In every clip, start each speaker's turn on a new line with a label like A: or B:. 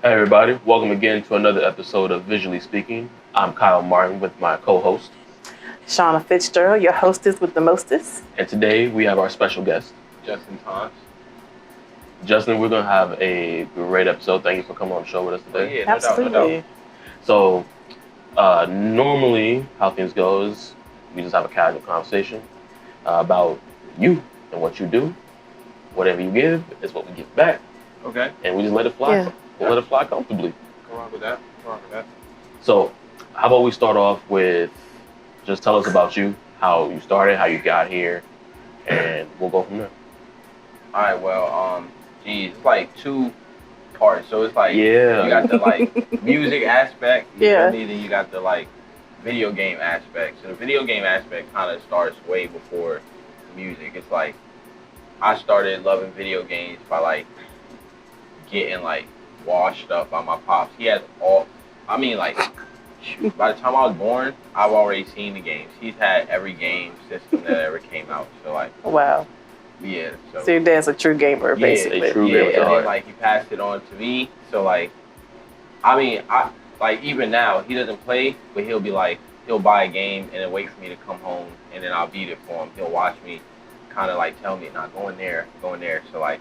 A: Hey everybody, welcome again to another episode of Visually Speaking. I'm Kyle Martin with my co-host.
B: Shauna Fitzgerald, your hostess with the mostest.
A: And today we have our special guest,
C: Justyn Timez.
A: Justyn. We're going to have a great episode. Thank you for coming on the show with us today.
C: Yeah,
B: Absolutely.
C: No doubt.
A: So, normally how things go is we just have a casual conversation about you and what you do. Whatever you give is what we give back.
C: Okay.
A: And we just let it fly.
B: Yeah.
A: We'll let it fly comfortably.
C: Go on with that.
A: So, how about we start off with just tell us about you, how you started, how you got here, and we'll go from there.
C: All right. Well, it's like two parts. So it's like
A: Yeah.
C: you got the like music aspect. You
B: Yeah.
C: feel me? Then you got the like video game aspect. So the video game aspect kind of starts way before music. It's like I started loving video games by like getting like washed up by my pops. He has all. I mean, like, shoot, by the time I was born, I've already seen the games. He's had every game system that ever came out. So like,
B: Wow.
C: yeah.
B: So your dad's a true gamer, basically.
A: a true
C: Yeah,
A: gamer.
C: and then like he passed it on to me. So like, I mean, I like even now he doesn't play, but he'll be like he'll buy a game and then wait for me to come home and then I'll beat it for him. He'll watch me, kind of like tell me, "Nah, go in there." So like,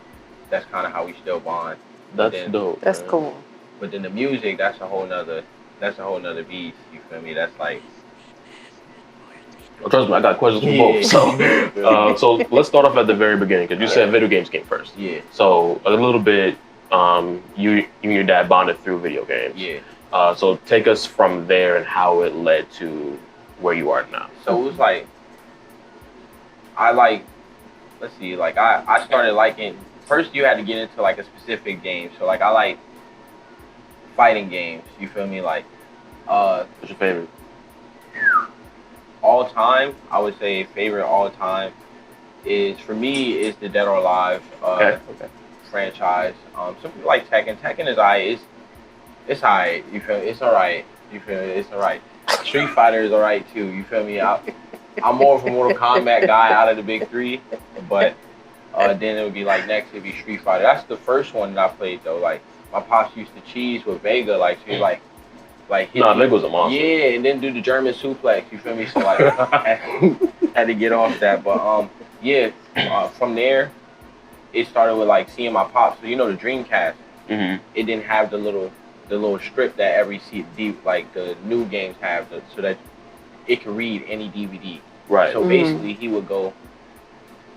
C: that's kind of how we still bond.
A: That's
C: then,
A: dope.
B: That's
A: man.
B: cool.
C: But then the music, that's a whole nother beast. You feel me? That's like.
A: Well, trust me, I got questions for
C: Yeah.
A: both. So let's start off at the very beginning because you said video games came first.
C: Yeah.
A: So a little bit, you and your dad bonded through video games.
C: Yeah.
A: So take us from there and how it led to where you are now.
C: So it was like, I started liking, first you had to get into like a specific game. So like I like fighting games, you feel me? Like,
A: What's your favorite?
C: all time, I would say favorite all time is, for me, is the Dead or Alive
A: Okay.
C: franchise. Some people like Tekken. Tekken is alright. It's alright. You feel me? It's alright. You feel me? It's alright. Street Fighter is alright too. You feel me? I'm more of a Mortal Kombat guy out of the big three, but then it would be like next it'd be Street Fighter. That's the first one that I played though. Like my pops used to cheese with Vega. Like she like hit
A: Vega was a monster.
C: Yeah, and then do the German suplex. You feel me? So like had to get off that. But from there it started with like seeing my pops. So you know the Dreamcast.
A: Mm-hmm.
C: It didn't have the little strip that every CD like the new games have, so that it can read any DVD.
A: Right.
C: So basically, he would go,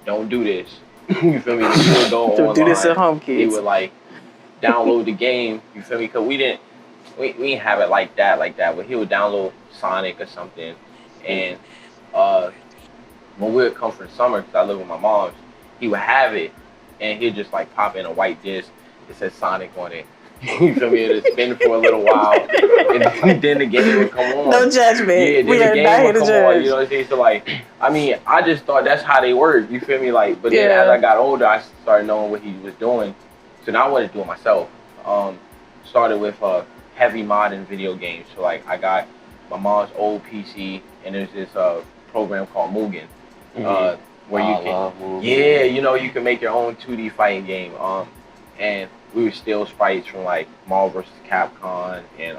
C: "Don't do this." You feel me? He would go
B: Don't
C: online.
B: do this at home, kids.
C: He would like download the game. You feel me? Because we didn't have it like that. But he would download Sonic or something, and when we would come for the summer, because I live with my mom, he would have it, and he'd just like pop in a white disc that says Sonic on it. You feel me? It'd spin for a little while, and then the game would come on.
B: No judgment.
C: Yeah, then
B: We
C: the
B: are
C: game
B: not here
C: would
B: to
C: come
B: judge.
C: on. You know what I'm saying? So like, I mean, I just thought that's how they work. You feel me? Like, but then
B: Yeah.
C: as I got older, I started knowing what he was doing. So now I wanted to do it myself. Started with heavy modding video games. So like, I got my mom's old PC, and there's this program called Mugen, where you can, you can make your own 2D fighting game. And we would steal sprites from like Marvel vs. Capcom and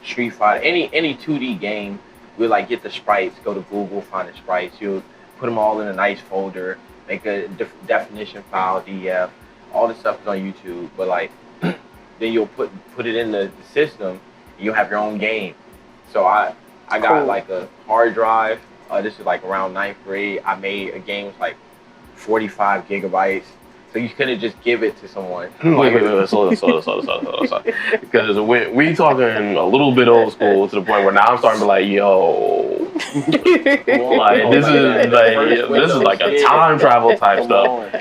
C: Street Fighter, any 2D game. We'd like get the sprites, go to Google, find the sprites. You'll put them all in a nice folder, make a definition file, DF. All this stuff is on YouTube, but like then you'll put it in the system, and you'll have your own game. So I got like a hard drive. This is like around 9th grade. I made a game with like 45 gigabytes. So you couldn't just give it to someone.
A: Wait, slow. Because we talking a little bit old school to the point where now I'm starting to be like, yo, like this is like a time travel type stuff.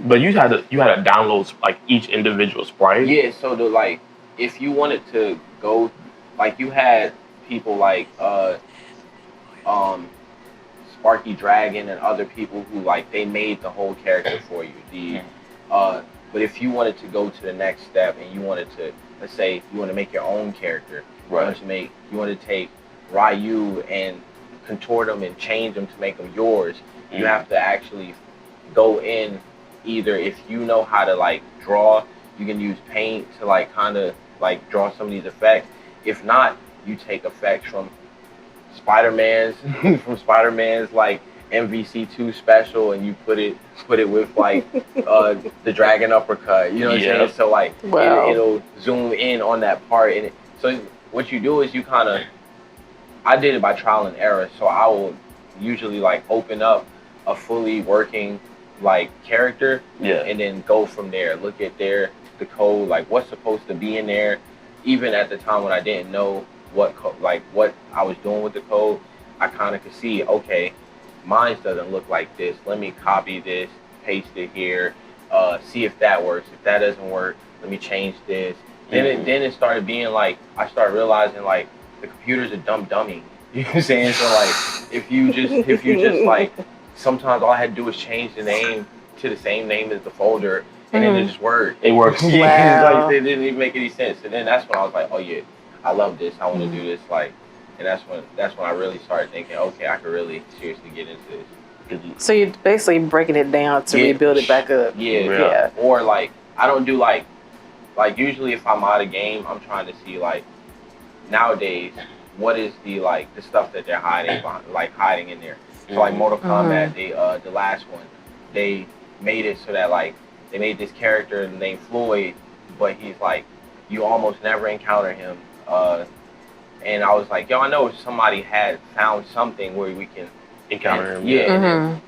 A: But you had to download like each individual sprite.
C: Yeah, so if you wanted to go, like you had people like Sparky Dragon and other people who like they made the whole character for you. But if you wanted to go to the next step and you wanted to, let's say you want to make your own character,
A: right?
C: You want to take Ryu and contort them and change them to make them yours. You have to actually go in. Either if you know how to like draw, You can use paint to like kind of like draw some of these effects. If not, you take effects from Spider-Man's like MVC2 special, and you put it with like the dragon uppercut. You know what I'm saying? So like it'll zoom in on that part, and so what you do is you kind of, I did it by trial and error. So I will usually like open up a fully working like character, and then go from there. Look at the code, like what's supposed to be in there. Even at the time when I didn't know what I was doing with the code, I kind of could see, okay, mine doesn't look like this. Let me copy this, paste it here, see if that works. If that doesn't work, let me change this. Then it started being like, I started realizing like the computer's a dumb dummy. You know what I'm saying? So like if you just like, sometimes all I had to do was change the name to the same name as the folder, and then it just worked.
A: It works.
C: Like, it didn't even make any sense. And then that's when I was like, oh yeah, I love this. I want to do this. Like, and that's when I really started thinking, okay, I could really seriously get into this.
B: So you're basically breaking it down to rebuild it back up.
C: Yeah. Or like, I don't do like usually if I'm out of game, I'm trying to see like nowadays what is the stuff that they're hiding in there. So like Mortal Kombat, they the last one, they made it so that like they made this character named Floyd, but he's like, you almost never encounter him. And I was like, yo, I know somebody had found something where we can encounter him. Yeah. And then,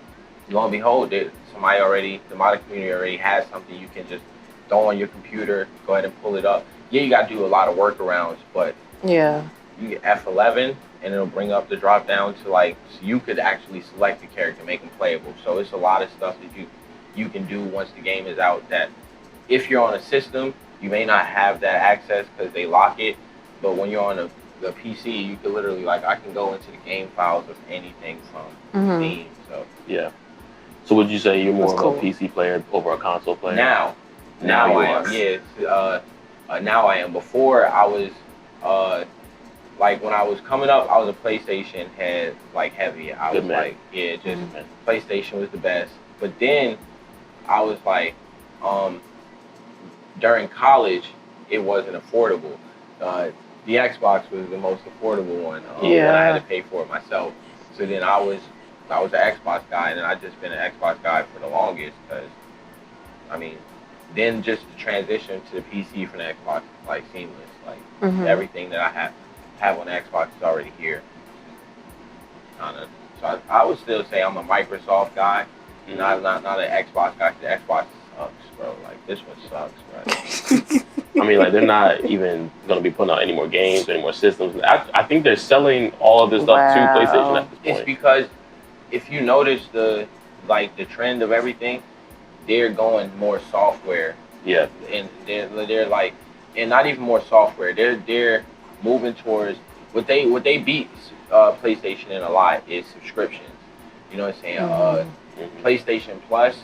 C: lo and behold, the modding community already has something you can just throw on your computer, go ahead and pull it up. Yeah, you got to do a lot of workarounds, but you get F11 and it'll bring up the drop down to like, so you could actually select the character, make them playable. So it's a lot of stuff that you can do once the game is out that if you're on a system, you may not have that access because they lock it. But when you're on the PC, you could literally, like, I can go into the game files of anything from Steam. So
A: yeah. So would you say you're more of a PC player over a console player?
C: Now I am. Yeah. Now I am. Before I was like when I was coming up, I was a PlayStation head, like heavy. I was like, yeah, just PlayStation was the best. But then I was like, during college, it wasn't affordable. The Xbox was the most affordable one. When I had to pay for it myself. So then I was an Xbox guy, and I've just been an Xbox guy for the longest. Because, I mean, then just the transition to the PC from the Xbox, like seamless. Like everything that I have on the Xbox is already here. So I would still say I'm a Microsoft guy, not an Xbox guy. The Xbox sucks, bro. Like this one sucks, bro.
A: I mean, like they're not even gonna be putting out any more games, any more systems. I think they're selling all of this stuff to PlayStation at this point.
C: It's because if you notice the trend of everything, they're going more software.
A: Yeah.
C: And they're like, and not even more software. They're moving towards what they beat PlayStation in a lot is subscriptions. You know what I'm saying? PlayStation Plus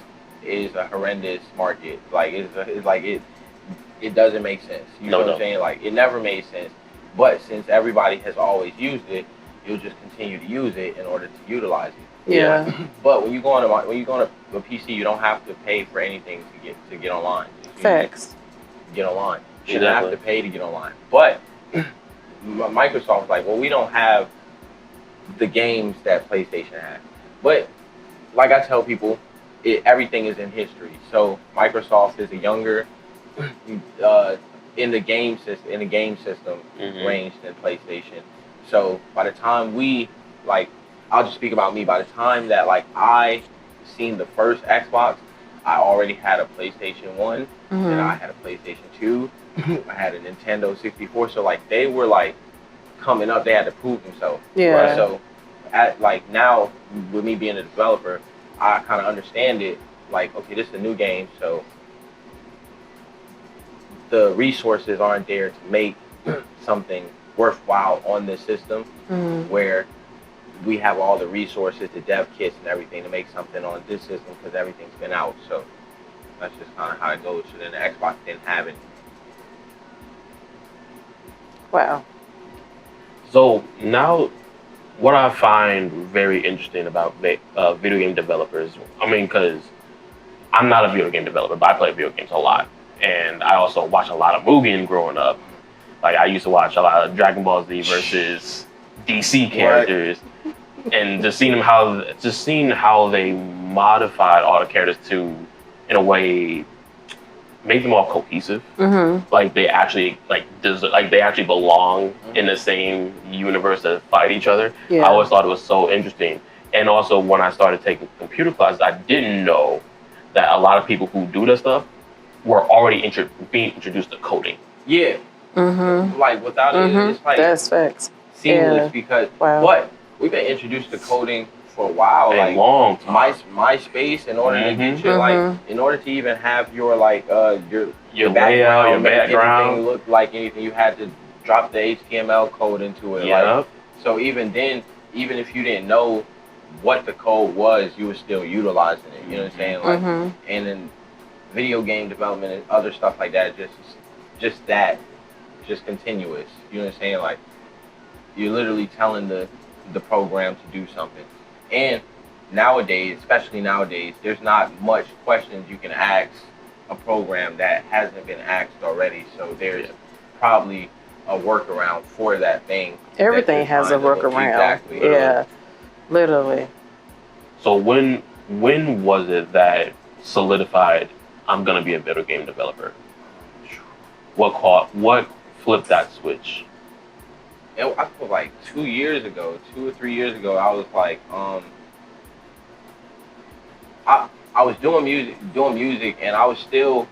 C: is a horrendous market. Like it doesn't make sense. You know what I'm saying? Like it never made sense. But since everybody has always used it, you'll just continue to use it in order to utilize it.
B: Yeah.
C: But when you go on a PC, you don't have to pay for anything to get online.
B: Facts.
C: Get online. You don't have to pay to get online. But Microsoft's like, well, we don't have the games that PlayStation has. But like I tell people, everything is in history. So Microsoft is a younger in the game system range than PlayStation. So by the time I'll just speak about me. By the time that I seen the first Xbox, I already had a PlayStation 1, and I had a PlayStation 2, I had a Nintendo 64. So they were coming up, they had to prove themselves.
B: Yeah.
C: Right? So now with me being a developer, I kind of understand it. Okay, this is a new game, so the resources aren't there to make something worthwhile on this system where we have all the resources, the dev kits and everything to make something on this system because everything's been out. So that's just kind of how it goes. So then the Xbox didn't have it.
B: Wow.
A: So now what I find very interesting about video game developers, I mean, because I'm not a video game developer, but I play video games a lot. and I also watched a lot of Mugen growing up. Like I used to watch a lot of Dragon Ball Z versus DC characters, and just seeing how they modified all the characters to, in a way, make them all cohesive. Like they actually they actually belong in the same universe that fight each other.
B: Yeah.
A: I always thought it was so interesting. And also when I started taking computer classes, I didn't know that a lot of people who do that stuff were already being introduced to coding.
C: Yeah. Like without it, it's like
B: that's facts.
C: seamless because but we've been introduced to coding for a while, like
A: long time.
C: MySpace, in order to get your like, in order to even have your like your
A: layout, your
C: make
A: background
C: anything look like anything, you had to drop the HTML code into it. Like, so even then, even if you didn't know what the code was, you were still utilizing it. You know what I'm saying? Like, and then video game development and other stuff like that, just continuous. You know what I'm saying? Like, you're literally telling the program to do something. And nowadays, especially nowadays, there's not much questions you can ask a program that hasn't been asked already. So there's probably a workaround for that thing.
B: Everything has a workaround.
C: Exactly.
B: Yeah, literally.
A: So when was it that solidified, I'm gonna be a video game developer? What flipped that switch?
C: I feel like 2 or 3 years ago, I was like, I was doing music, and I was still,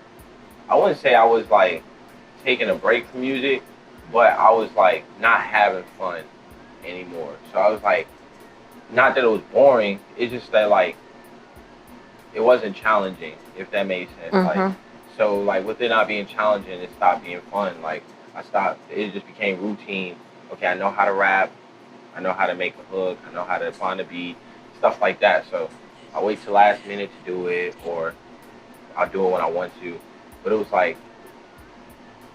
C: I wouldn't say I was like taking a break from music, but I was like not having fun anymore. So I was like, not that it was boring, it's just that like it wasn't challenging, if that made sense. Like, so like with it not being challenging, it stopped being fun. Like it just became routine. Okay, I know how to rap, I know how to make a hook, I know how to find a beat, stuff like that. So I wait till last minute to do it, or I'll do it when I want to. But it was like,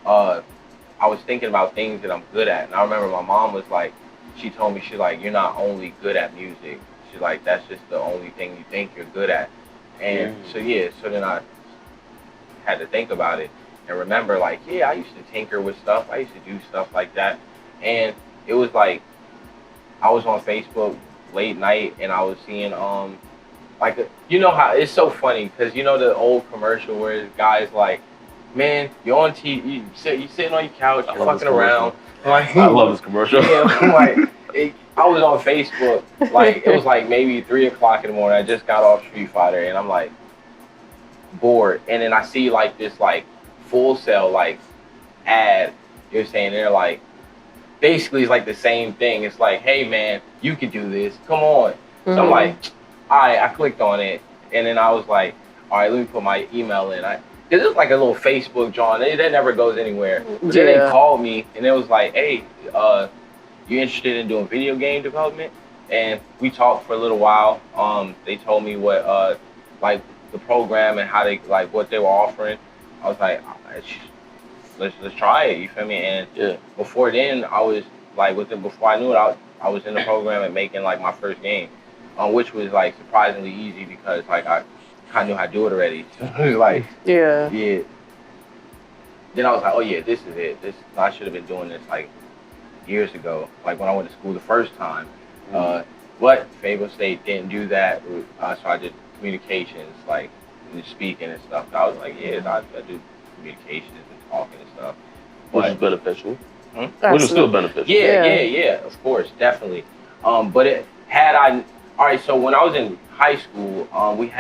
C: I was thinking about things that I'm good at. And I remember my mom was like, she told me, she's like, you're not only good at music. She's like, that's just the only thing you think you're good at. And so then I had to think about it and remember, like, I used to tinker with stuff. I used to do stuff like that. And it was like, I was on Facebook late night and I was seeing, like, you know how, it's so funny, because you know the old commercial where the guy's like, man, you're on TV, you sitting on your couch, you're fucking around. Like,
A: I love this commercial.
C: Like, I was on Facebook, like, it was like maybe 3 o'clock in the morning, I just got off Street Fighter, and I'm like, bored. And then I see like this like Full Sail like ad, you're saying, they're like, basically it's like the same thing. It's like, hey man, you could do this, come on. So I'm like, alright, I clicked on it, and then I was like, alright, let me put my email in. Cause it was like a little Facebook drawing, that never goes anywhere. But then they called me, and it was like, hey, you interested in doing video game development? And we talked for a little while. They told me what like the program and how they, like, what they were offering. I was like, let's try it, you feel me? And before then, I was like, before I knew it, I was in the program and making like my first game, which was like surprisingly easy, because like I kind of knew how to do it already. So it was like, Then I was like, oh yeah, this is it. I should have been doing this like years ago, like when I went to school the first time. But Fayetteville State didn't do that, so I did communications, like speaking and stuff. I was like, I do communications and talking and stuff.
A: Which is beneficial. Which is still beneficial.
C: Yeah, of course, definitely. But it had alright, so when I was in high school, we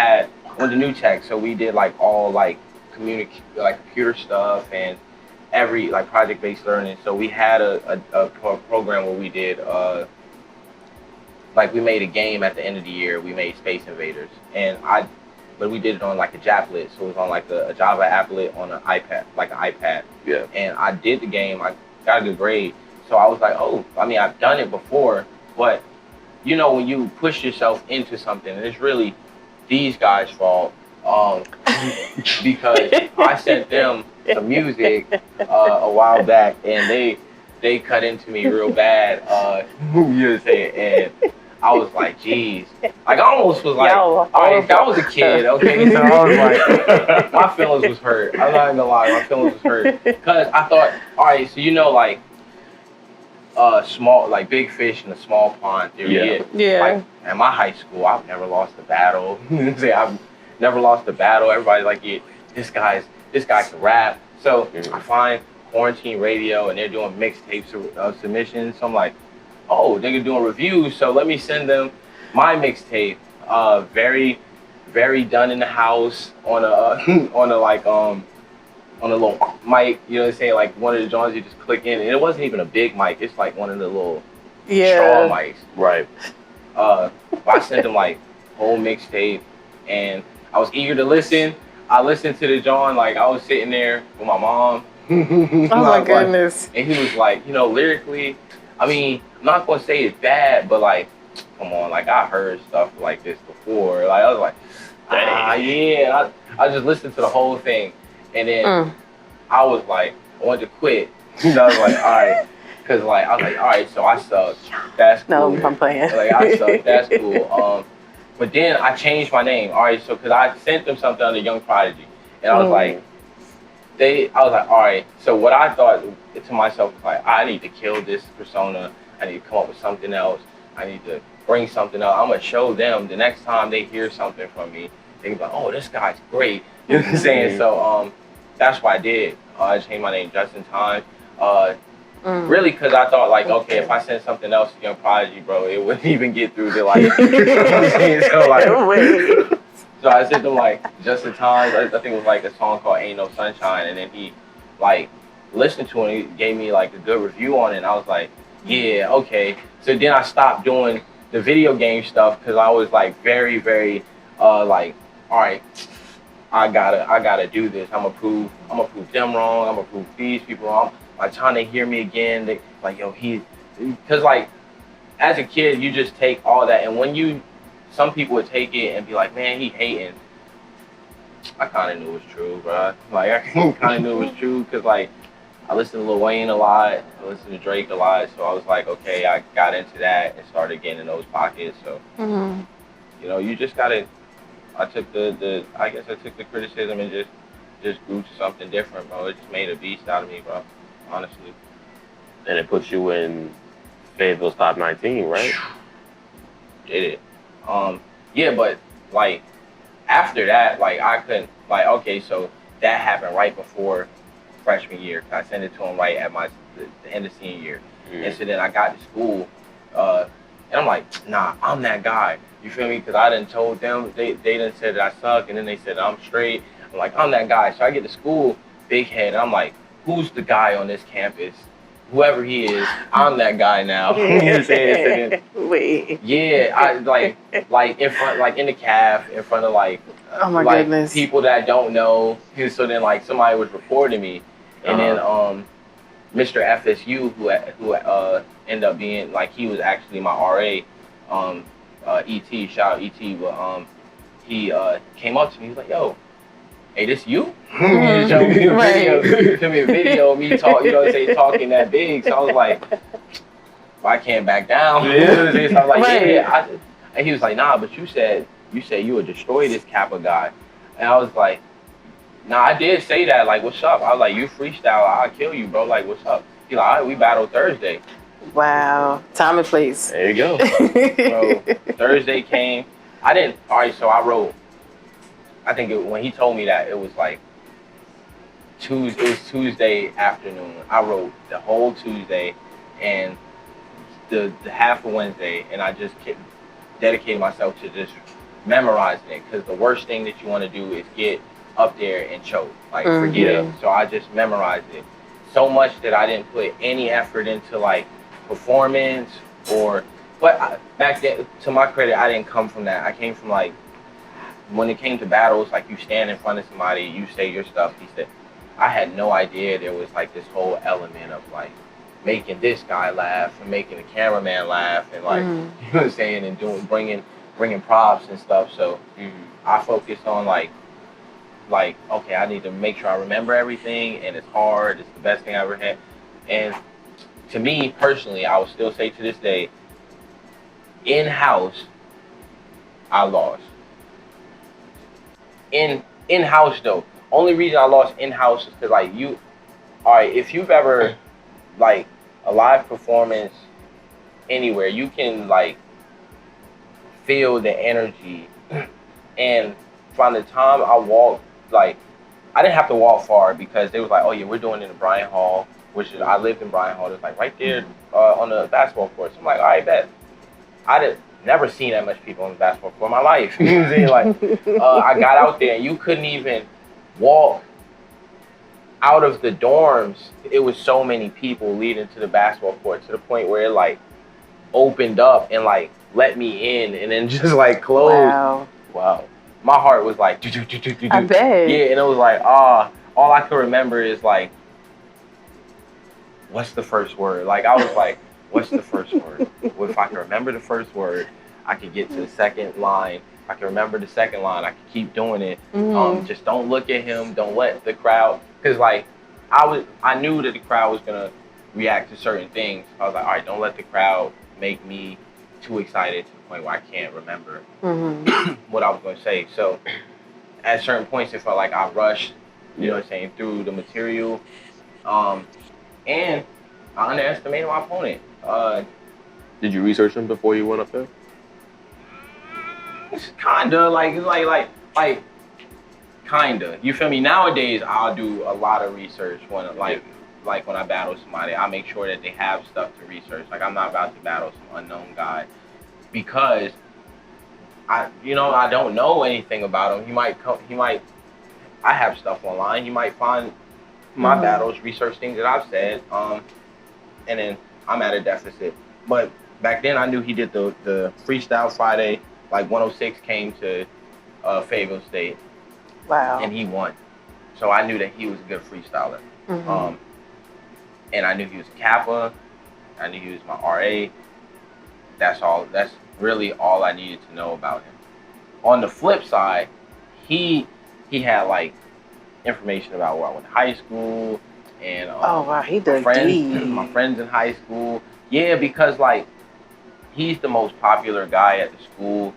C: went to New Tech, so we did like all like computer stuff and every like project-based learning. So we had a program where we did like we made a game at the end of the year. We made Space Invaders, but we did it on like a Japlet, so it was on like a Java applet on an iPad, like an iPad. Yeah. And I did the game. I got a good grade, so I was like, oh, I mean, I've done it before, but you know, when you push yourself into something, and it's really these guys' fault, because I sent them some music a while back, and they cut into me real bad. You know what I'm saying? And I was like, geez. Like, I almost was like,
B: Yo,
C: all right, if I was a kid, okay, so I was like, my feelings was hurt. I'm not gonna lie, my feelings was hurt. Because I thought, all right, so like, small, like big fish in a small pond theory.
B: Yeah.
C: Like, at my high school, I've never lost a battle. I've never lost a battle. Everybody's like, yeah, this guy can rap. So I find Quarantine Radio, and they're doing mixtapes of submissions. So I'm like, oh, they're doing reviews, so let me send them my mixtape. Very, very done in the house on a on a little mic. You know what I'm saying? Like one of the joints you just click in, and it wasn't even a big mic. It's like one of the little straw mics.
A: Right.
C: I sent them like whole mixtape, and I was eager to listen. I listened to the joint, like I was sitting there with my mom.
B: Oh my goodness.
C: And he was like, lyrically, I mean, I'm not gonna say it's bad, but like, come on, like I heard stuff like this before. Like I was like, yeah. I just listened to the whole thing, and then I was like, I wanted to quit. I was like, all right, because like I was like, all right, so I suck. That's cool.
B: No, I'm playing.
C: Like I suck. That's cool. But then I changed my name. All right, so because I sent them something under Young Prodigy, and I was like, all right. So what I thought to myself was like, I need to kill this persona. I need to come up with something else. I need to bring something else. I'm gonna show them the next time they hear something from me, they can be like, oh, this guy's great. You know what I'm saying? So that's what I did. I changed my name, Justyn Timez. Really, because I thought like, okay, if I sent something else to Young Prodigy, bro, it wouldn't even get through to like. You know what I'm saying? So like. So I sent them like Justyn Timez. I think it was like a song called "Ain't No Sunshine," and then he like listened to it. And he gave me like a good review on it. And I was like, yeah, okay. So then I stopped doing the video game stuff because I was like very, very like, all right, I gotta do this. I'm gonna prove them wrong. I'm gonna prove these people wrong. By the time they hear me again, they like, yo, because like as a kid, you just take all that, and when some people would take it and be like, man, he hating. I kind of knew it was true, bro. Like, I kind of knew it was true because, like, I listened to Lil Wayne a lot. I listened to Drake a lot. So I was like, okay, I got into that and started getting in those pockets. So, you just got to, I took the criticism and just grew to something different, bro. It just made a beast out of me, bro, honestly.
A: And it puts you in Fayetteville's top 19, right?
C: Did it. Yeah, but like after that, like I couldn't, like, okay, so that happened right before freshman year. I sent it to him right at the end of senior year. And so then I got to school, and I'm like, nah, I'm that guy. You feel me? Because I done told them, they done said that I suck, and then they said I'm straight. I'm like, I'm that guy. So I get to school, big head, and I'm like, who's the guy on this campus? Whoever he is, I'm that guy now. You know what I'm saying? So then,
B: Wait.
C: yeah, I like in front, like in the caf, in front of like,
B: oh my
C: like
B: goodness,
C: people that don't know. And so then like somebody was reporting me, and then Mr. FSU who ended up being like, he was actually my RA, ET, shout out ET, but he came up to me, he was like, yo, hey, this you? He just showed me a video, sent me a video of me talking that big. So I was like, well, I can't back down. So I was like, yeah. And he was like, nah, but you said you would destroy this Kappa guy. And I was like, nah, I did say that. Like, what's up? I was like, you freestyle, I'll kill you, bro. Like, what's up? He's like, all right, we battle Thursday.
B: Wow. Time and place.
A: There you go.
C: Bro, Thursday came. All right, so I wrote. I think when he told me that, it was like Tuesday afternoon. I wrote the whole Tuesday and the half of Wednesday, and I just dedicated myself to just memorizing it, because the worst thing that you want to do is get up there and choke, like forget it. So I just memorized it so much that I didn't put any effort into like performance back then, to my credit, I didn't come from that. I came from like, when it came to battles, like you stand in front of somebody, you say your stuff. He said, I had no idea there was like this whole element of like making this guy laugh and making the cameraman laugh and like, you know what I'm saying, and bringing props and stuff. So I focused on like, okay, I need to make sure I remember everything, and it's hard. It's the best thing I ever had. And to me personally, I would still say to this day, in-house, I lost. In-house though. Only reason I lost in-house is because like alright, if you've ever like a live performance anywhere, you can like feel the energy. And from the time I walked, like I didn't have to walk far because they was like, oh yeah, we're doing it in Bryan Hall, which is, I lived in Bryan Hall. It's like right there on the basketball court. So I'm like, all right, bet. I did never seen that much people on the basketball court in my life. You know what I'm saying? Like I got out there and you couldn't even walk out of the dorms. It was so many people leading to the basketball court to the point where it like opened up and like let me in and then just like closed. Wow. My heart was like,
B: I bet.
C: Yeah, and it was like, all I could remember is like, what's the first word? Like, I was like, what's the first word? Well, if I could remember the first word, I could get to the second line. If I could remember the second line, I could keep doing it. Just don't look at him. Don't let the crowd, because like, I knew that the crowd was gonna react to certain things. I was like, all right, don't let the crowd make me too excited to the point where I can't remember what I was going to say. So at certain points, it felt like I rushed, you know what I'm saying, through the material. And I underestimated my opponent.
A: Did you research him before you went up there?
C: It's kinda like kinda. You feel me? Nowadays, I'll do a lot of research when like when I battle somebody. I make sure that they have stuff to research. Like I'm not about to battle some unknown guy because I don't know anything about him. I have stuff online. He might find my battles, research things that I've said, and then I'm at a deficit. But back then I knew he did the Freestyle Friday, like 106 came to Fayetteville State.
B: Wow.
C: And he won. So I knew that he was a good freestyler. And I knew he was a Kappa. I knew he was my RA. That's all. That's really all I needed to know about him. On the flip side, he had like information about where I went to high school and
B: oh wow, he did
C: my friends in high school. Yeah, because like he's the most popular guy at the school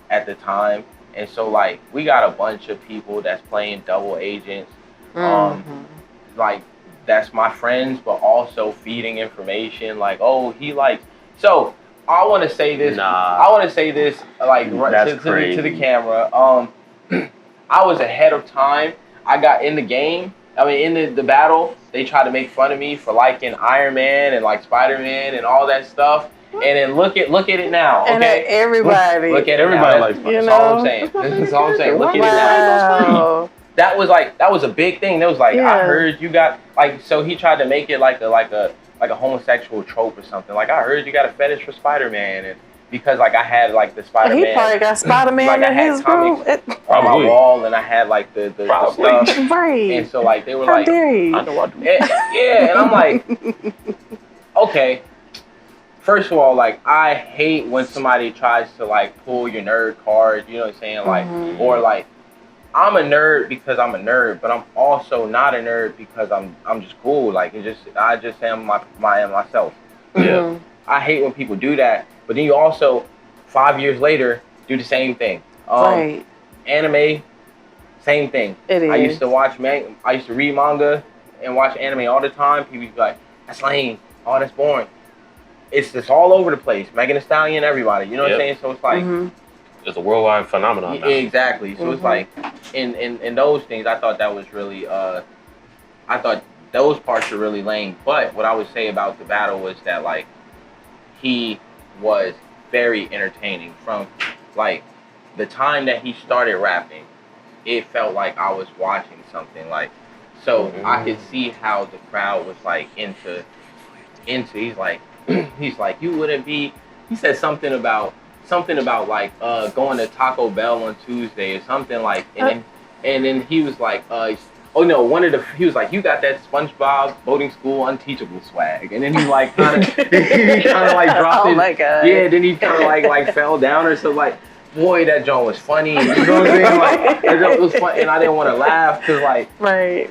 C: at the time, and so like we got a bunch of people that's playing double agents. Like that's my friends, but also feeding information like, oh, he likes. So I want to say this. I want to say this like to the camera. I was ahead of time. I got in the game. I mean, in the battle, they tried to make fun of me for liking Iron Man and like Spider-Man and all that stuff. And then look at it now. Okay,
B: and everybody.
C: Look at
A: everybody
C: like
A: Spider-Man.
C: That's all I'm saying. That's all I'm saying. Look at it now. That was a big thing. That was like I heard you got like, so he tried to make it like a homosexual trope or something. Like I heard you got a fetish for Spider-Man, and because like I had like the Spider-Man.
B: He probably got Spider-Man
C: like,
B: in his group
C: on my wall, and I had like the stuff.
B: Right.
C: And so like they were
B: How
C: like,
B: dare you?
A: I know I do.
C: Yeah, and I'm like, okay. First of all, like I hate when somebody tries to like pull your nerd card. You know what I'm saying? Like or like. I'm a nerd because I'm a nerd, but I'm also not a nerd because I'm just cool. Like I just am myself.
A: Yeah.
C: I hate when people do that, but then you also 5 years later do the same thing.
B: Right.
C: Anime, same thing.
B: It is.
C: I used to read manga and watch anime all the time. People be like, "That's lame. Oh, that's boring." It's just all over the place. Megan Thee Stallion, everybody. You know what I'm saying? So it's like.
A: It's a worldwide phenomenon now.
C: Exactly. So it's like, in those things, I thought that was really, I thought those parts were really lame. But what I would say about the battle was that, like, he was very entertaining. From, like, the time that he started rapping, it felt like I was watching something. Like, so I could see how the crowd was, like, into he's like, you wouldn't be, he said something about like going to Taco Bell on Tuesday or something like, and then he was like, oh no, he was like, you got that SpongeBob boating school unteachable swag, and then he like kind of like dropped it. Oh my god. Yeah, then he kind of like fell down or so. Like, boy, that joint was funny. You know what I'm saying? Like that joint was funny, and I didn't want to laugh because like,
B: right.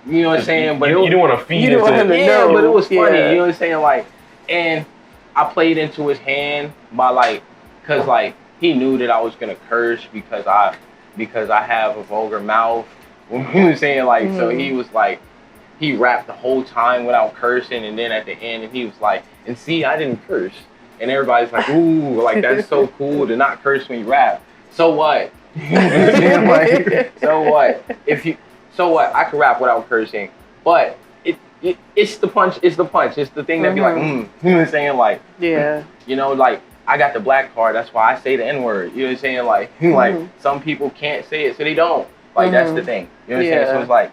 C: You know what I'm saying? But
A: you didn't want to feed
B: into it.
C: Yeah, but it was funny. You know what I'm saying? Like, and I played into his hand by like, cause like he knew that I was gonna curse because I have a vulgar mouth. You know what I'm saying? Like, so he was like, he rapped the whole time without cursing, and then at the end, and he was like, and see, I didn't curse. And everybody's like, ooh, like that's so cool to not curse when you rap. So what? Like, so what? So what? I can rap without cursing, but it's the punch. It's the punch. It's the thing that be like, you know what I'm saying? Like,
B: Yeah.
C: You know, like I got the black card. That's why I say the N word. You know what I'm saying? Like, like some people can't say it, so they don't. Like that's the thing. You know what I'm saying? So it's like,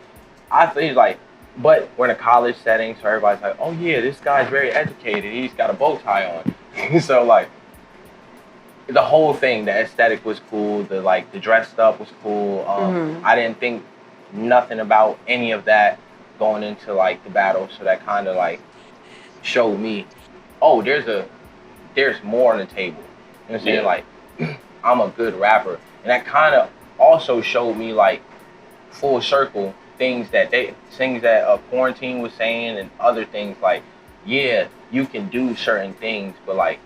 C: I think like. But we're in a college setting, so everybody's like, oh yeah, this guy's very educated. He's got a bow tie on. So like, the whole thing, the aesthetic was cool. The dressed up was cool. I didn't think nothing about any of that going into like the battle. So that kind of like showed me, oh, there's more on the table. You know what I'm saying? Like, I'm a good rapper. And that kind of also showed me like full circle things that Quarantine was saying and other things like, yeah, you can do certain things, but like,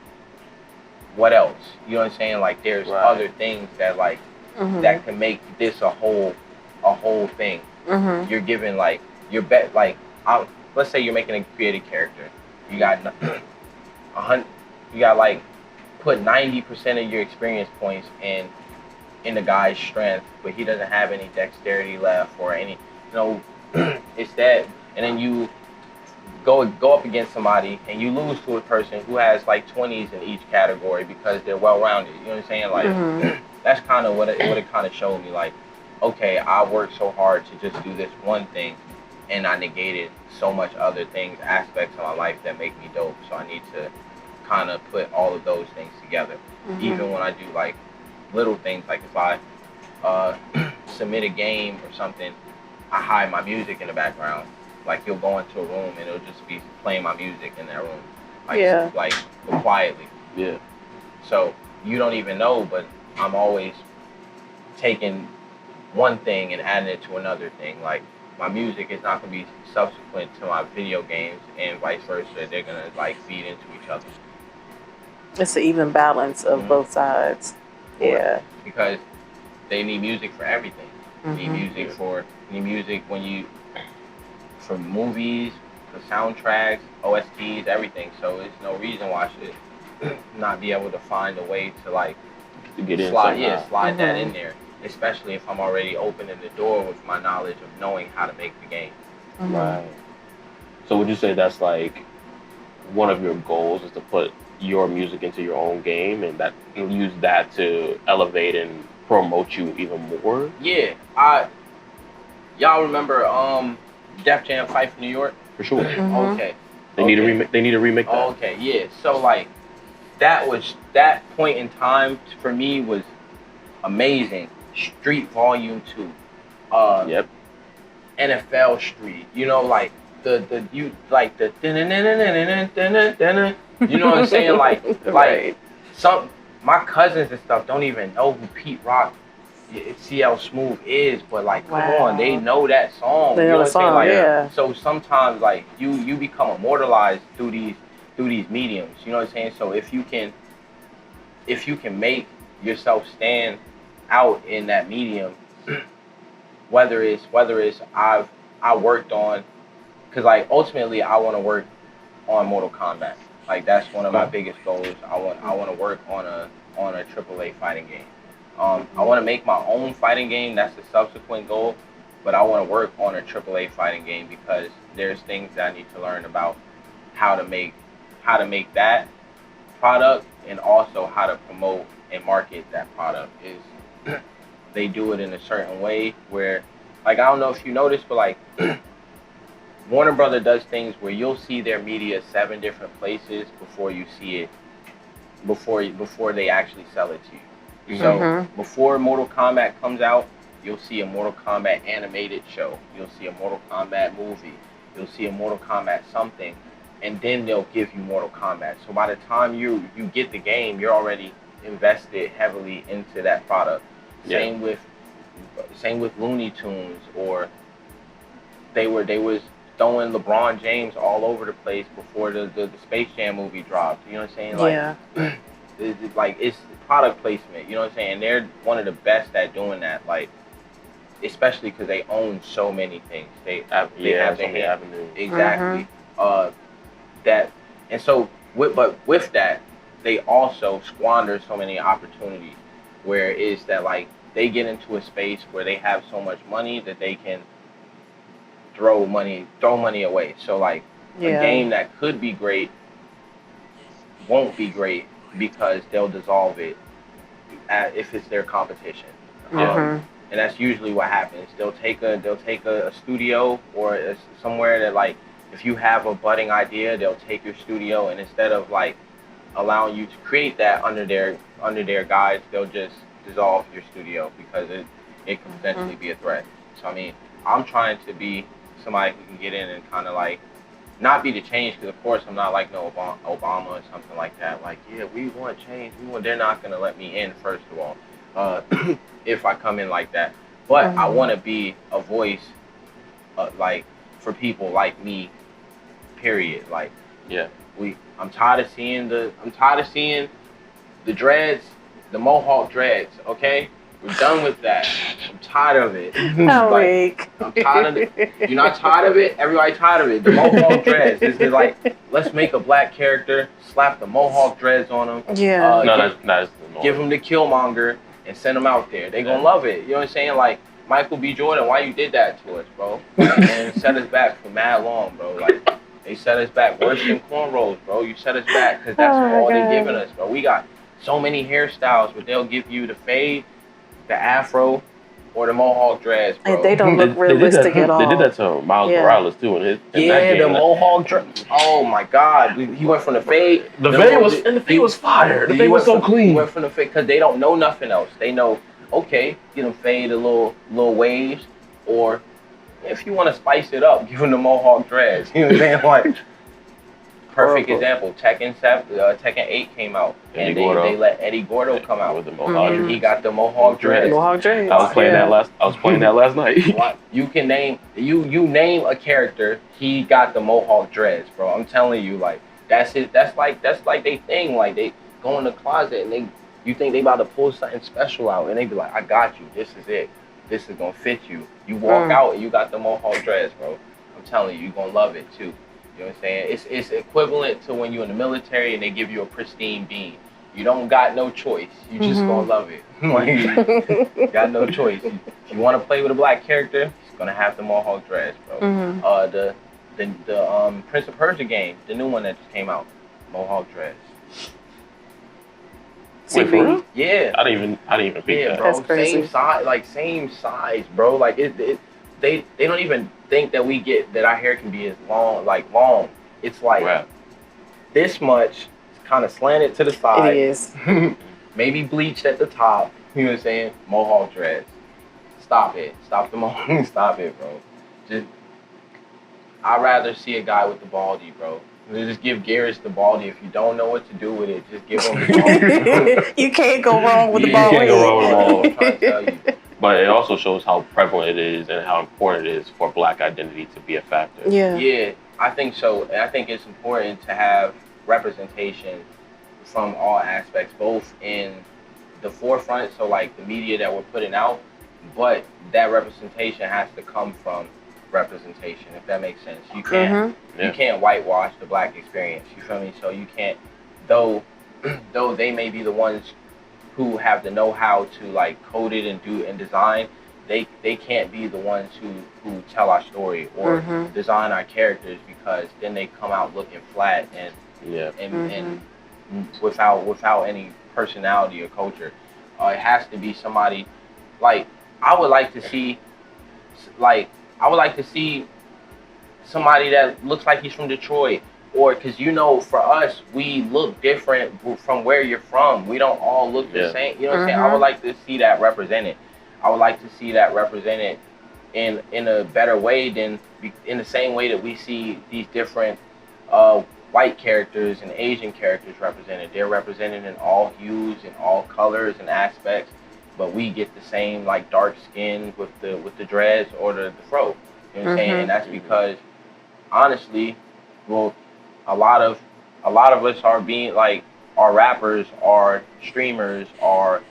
C: what else? You know what I'm saying? Like, there's other things that like that can make this a whole thing. You're giving like your bet. Like, let's say you're making a creative character. You got like put 90% of your experience points in the guy's strength, but he doesn't have any dexterity left or any. You know, it's that, and then you go up against somebody and you lose to a person who has like 20s in each category because they're well-rounded. You know what I'm saying? Like, that's kind of what it kind of showed me. Like, okay, I worked so hard to just do this one thing, and I negated so much other things, aspects of my life that make me dope. So I need to kind of put all of those things together. Even when I do like little things, like if I submit a game or something, I hide my music in the background. Like, you'll go into a room and it'll just be playing my music in that room. Like, like quietly.
A: Yeah.
C: So you don't even know, but I'm always taking one thing and adding it to another thing. Like, my music is not going to be subsequent to my video games and vice versa. They're going to like feed into each other.
B: It's an even balance of both sides. Yeah.
C: Because they need music for everything. You need music for for movies, for soundtracks, OSTs, everything. So there's no reason why I should not be able to find a way to like
A: to get in
C: slide that in there. Especially if I'm already opening the door with my knowledge of knowing how to make the game.
A: Right. So would you say that's like one of your goals is to put your music into your own game and that use that to elevate and promote you even more?
C: Yeah. Y'all remember Def Jam Fight for New York?
A: For sure.
C: Okay.
A: They need to remake that.
C: Okay, yeah. So like that point in time for me was amazing. Street Volume 2. NFL Street. You know, like the you know what I'm saying? Like some my cousins and stuff don't even know who Pete Rock CL Smooth is, but like come on, they know that song.
B: They
C: you know what I'm saying? Like,
B: yeah.
C: So sometimes like you become immortalized through these mediums. You know what I'm saying? So if you can make yourself stand out in that medium, whether it's I worked on, because like ultimately I want to work on Mortal Kombat. Like that's one of my biggest goals. I want to work on a AAA fighting game. I want to make my own fighting game. That's a subsequent goal, but I want to work on a AAA fighting game because there's things that I need to learn about how to make that product and also how to promote and market that product. They do it in a certain way where, like, I don't know if you noticed, but like Warner Brother does things where you'll see their media 7 different places before you see it, before they actually sell it to you. So before Mortal Kombat comes out, you'll see a Mortal Kombat animated show. You'll see a Mortal Kombat movie. You'll see a Mortal Kombat something, and then they'll give you Mortal Kombat. So by the time you get the game, you're already invested heavily into that product. Same with Looney Tunes, or they was throwing LeBron James all over the place before the Space Jam movie dropped. You know what I'm saying? Like, it's product placement. You know what I'm saying? They're one of the best at doing that. Like, especially because they own so many things. They have so many avenues. Exactly. With that, they also squander so many opportunities. Where it's that like they get into a space where they have so much money that they can throw money away. So like a game that could be great won't be great because they'll dissolve it if it's their competition. And that's usually what happens. They'll take a studio or somewhere that like if you have a budding idea, they'll take your studio and instead of like allowing you to create that under their guise, they'll just dissolve your studio because it can potentially be a threat. So I mean, I'm trying to be somebody who can get in and kind of like not be the change because of course I'm not like no Obama or something like that. Like we want change. They're not gonna let me in first of all if I come in like that. But I want to be a voice like for people like me. Period. Like I'm tired of seeing the dreads, the Mohawk dreads, okay? We're done with that. I'm tired of it. I'm tired of it. You're not tired of it? Everybody tired of it. The Mohawk dreads. This is like, let's make a black character, slap the Mohawk dreads on them. Give them the Killmonger and send them out there. They gonna love it. You know what I'm saying? Like, Michael B. Jordan, why you did that to us, bro? And set us back for mad long, bro. Like, they set us back worse than cornrows, bro. You set us back because that's all they're giving us, bro. We got so many hairstyles, but they'll give you the fade, the afro, or the Mohawk dreads, bro.
B: And they don't look realistic at all.
A: They did that to Miles Morales too in that game.
C: The Mohawk dreads. Oh my God, he went from the fade.
A: The fade was fire. The fade was so clean.
C: He went from the fade because they don't know nothing else. They know, okay, get them fade a little waves, or if you want to spice it up, give them the Mohawk dreads. You know what I'm saying? Like, perfect example. Tekken 8 came out, and they let Eddie Gordo come out with the Mohawk. He got the Mohawk dreads.
B: Mohawk dreads.
A: I was playing that last night.
C: You can name you name a character. He got the Mohawk dreads, bro. I'm telling you, like that's it. That's like they thing. Like they go in the closet and you think they about to pull something special out, and they be like, I got you. This is it. This is gonna fit you. You walk out and you got the Mohawk dreads, bro. I'm telling you, you're gonna love it too. You know what I'm saying? It's equivalent to when you're in the military and they give you a pristine bean. You don't got no choice. You just gonna love it. Like, you got no choice. If you want to play with a black character, it's gonna have the Mohawk dreads, bro. The Prince of Persia game, the new one that just came out, Mohawk dreads.
A: Wait, for real?
C: Yeah.
A: I didn't even think that.
C: Bro.
B: That's crazy.
C: Same size, bro. Like they don't even think that our hair can be as long. It's like this much. It's kind of slanted to the side.
B: It is.
C: Maybe bleached at the top. You know what I'm saying? Mohawk dreads. Stop it. Stop the mohawk. Stop it, bro. I'd rather see a guy with the baldy, bro. Just give Garrett the baldy. If you don't know what to do with it, just give him the baldy.
B: You can't go wrong with the baldy.
A: You can't go wrong with the
C: I'm trying to tell you.
A: But it also shows how prevalent it is and how important it is for black identity to be a factor.
C: Yeah, I think so. I think it's important to have representation from all aspects, both in the forefront, so like the media that we're putting out, but that representation has to come from representation, if that makes sense. You can't whitewash the black experience, you feel me? So you can't, though they may be the ones who have the know-how to like code it and do and design, they can't be the ones who tell our story or design our characters, because then they come out looking flat and without any personality or culture. It has to be somebody like I would like to see somebody that looks like he's from Detroit, or because for us we look different from where you're from. We don't all look the same. You know what I'm saying? I would like to see that represented. I would like to see that represented in a better way than in the same way that we see these different white characters and Asian characters represented. They're represented in all hues and all colors and aspects, but we get the same like dark skin with the dreads or the fro. You know what I'm saying? And that's because honestly, well, a lot of us are being like, are rappers, are streamers, or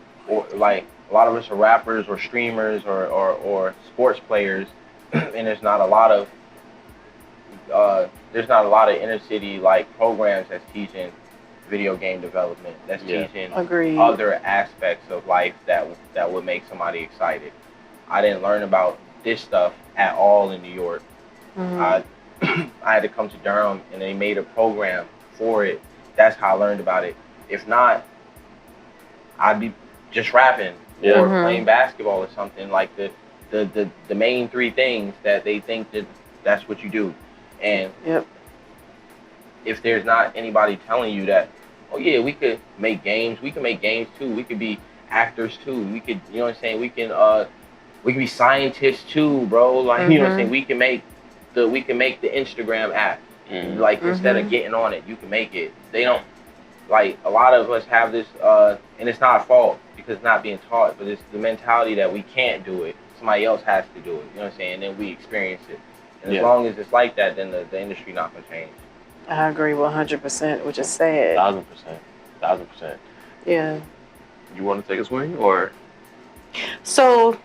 C: like a lot of us are rappers or streamers or sports players, and there's not a lot of inner city like programs that's teaching video game development, that's teaching other aspects of life that would make somebody excited. I didn't learn about this stuff at all in New York. I had to come to Durham, and they made a program for it. That's how I learned about it. If not, I'd be just rapping or playing basketball or something, like the main three things that they think that's what you do. And if there's not anybody telling you that, oh yeah, we could make games too, we could be actors too, we could, you know what I'm saying, we can be scientists too, bro, like, you know what I'm saying, we can make the Instagram app, like, instead of getting on it, you can make it. They don't, like, a lot of us have this, and it's not our fault because it's not being taught, but it's the mentality that we can't do it, somebody else has to do it, you know what I'm saying, and then we experience it. And as long as it's like that, then the industry not gonna change.
B: I agree 100%, which is sad.
A: 1000%.
B: Yeah.
A: You want to take a swing, or?
B: So,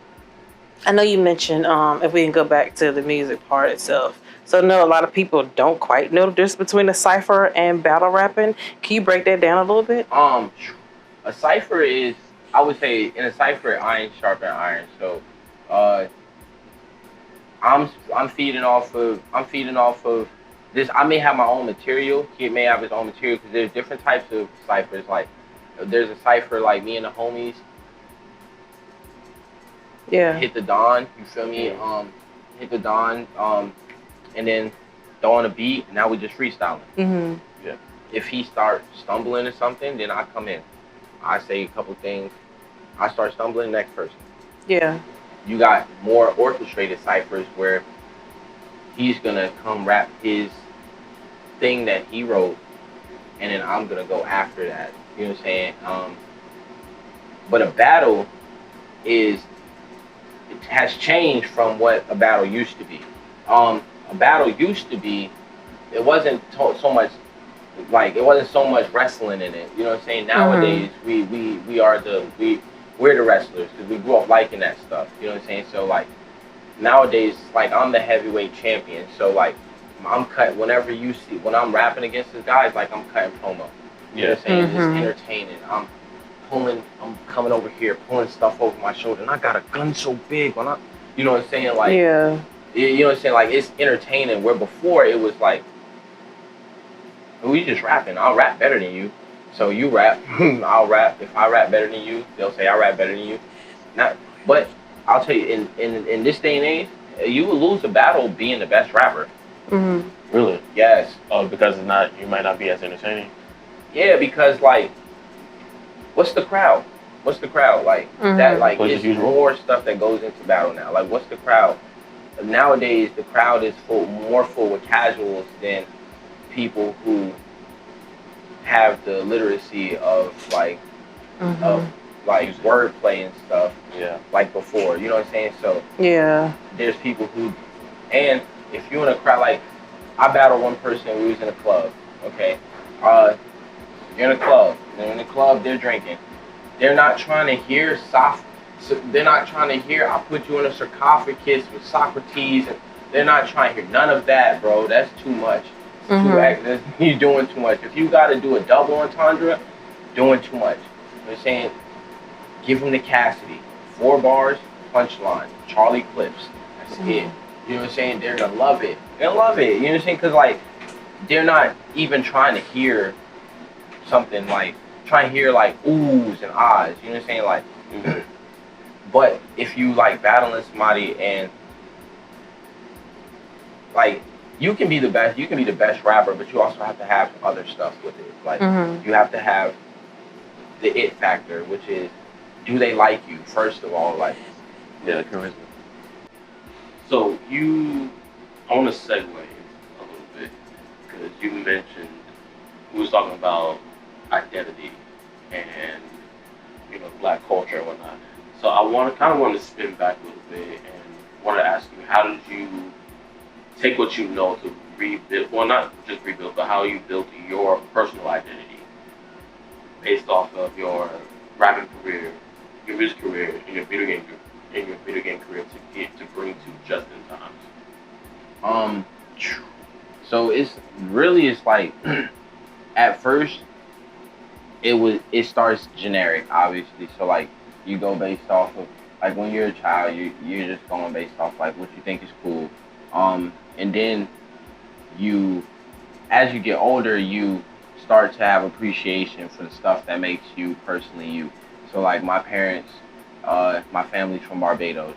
B: I know you mentioned, if we can go back to the music part itself. So, no, a lot of people don't quite know the difference between a cipher and battle rapping. Can you break that down a little bit?
C: A cipher is, I would say, in a cipher, iron sharpen iron. So, I'm feeding off of this. I may have my own material. He may have his own material, because there's different types of ciphers. Like, there's a cipher like me and the homies. Hit the dawn. You feel me? Hit the dawn. And then throw on a beat. And now we just freestyling. Yeah. If he starts stumbling or something, then I come in. I say a couple things. I start stumbling. Next person.
B: Yeah.
C: You got more orchestrated ciphers where he's gonna come rap his thing that he wrote, and then I'm gonna go after that. You know what I'm saying? But a battle has changed from what a battle used to be. A battle used to be, it wasn't so much wrestling in it. You know what I'm saying? Nowadays we're the wrestlers, because we grew up liking that stuff. You know what I'm saying? So like nowadays, like, I'm the heavyweight champion. So like I'm cut whenever you see when I'm rapping against these guys, like I'm cutting promo. You know what I'm saying? It's entertaining. I'm coming over here, pulling stuff over my shoulder, and I got a gun so big when you know what I'm saying? Like, you know what I'm saying? Like, it's entertaining. Where before it was like, we just rapping. I'll rap better than you. So you rap, I'll rap. If I rap better than you, they'll say I rap better than you. But I'll tell you, in this day and age, you will lose the battle being the best rapper.
A: Really?
C: Yes.
A: Oh, because you might not be as entertaining.
C: Yeah, because like, what's the crowd? Like that? Like, it's more stuff that goes into battle now. Like, what's the crowd? Nowadays, the crowd is more full with casuals than people who have the literacy of like wordplay and stuff. Yeah. Like before, you know what I'm saying? So there's people who, and if you're in a crowd, like I battled one person. We was in a club. Okay, you're in a club. They're in the club. They're drinking. They're not trying to hear they're not trying to hear I put you in a sarcophagus with Socrates, and they're not trying to hear none of that, bro. That's too much. You're doing too much. If you got to do a double entendre, doing too much. You know what I'm saying? Give them the Cassidy. 4 bars, punchline. Charlie Clips. That's it. You know what I'm saying? They're going to love it. They're going to love it. You know what I'm saying? Because, like, they're not even trying to hear something like, trying to hear, like, oohs and ahs. You know what I'm saying? Like, but if you, like, battling somebody and, like, you can be the best rapper, but you also have to have other stuff with it. Like, you have to have the it factor, which is, do they like you, first of all? Like,
A: yeah, charisma. So I want to segue a little bit, because you mentioned, we was talking about identity and, you know, Black culture and whatnot. So I want to spin back a little bit and want to ask you, how did you take what you know to rebuild, well, not just rebuild, but how you built your personal identity based off of your rapping career, your music career, and your video game career to bring to Justyn Timez?
C: So it's like at first it starts generic, obviously. So like you go based off of like when you're a child, you're just going based off like what you think is cool. And then as you get older, you start to have appreciation for the stuff that makes you personally you. So like my parents, my family's from Barbados.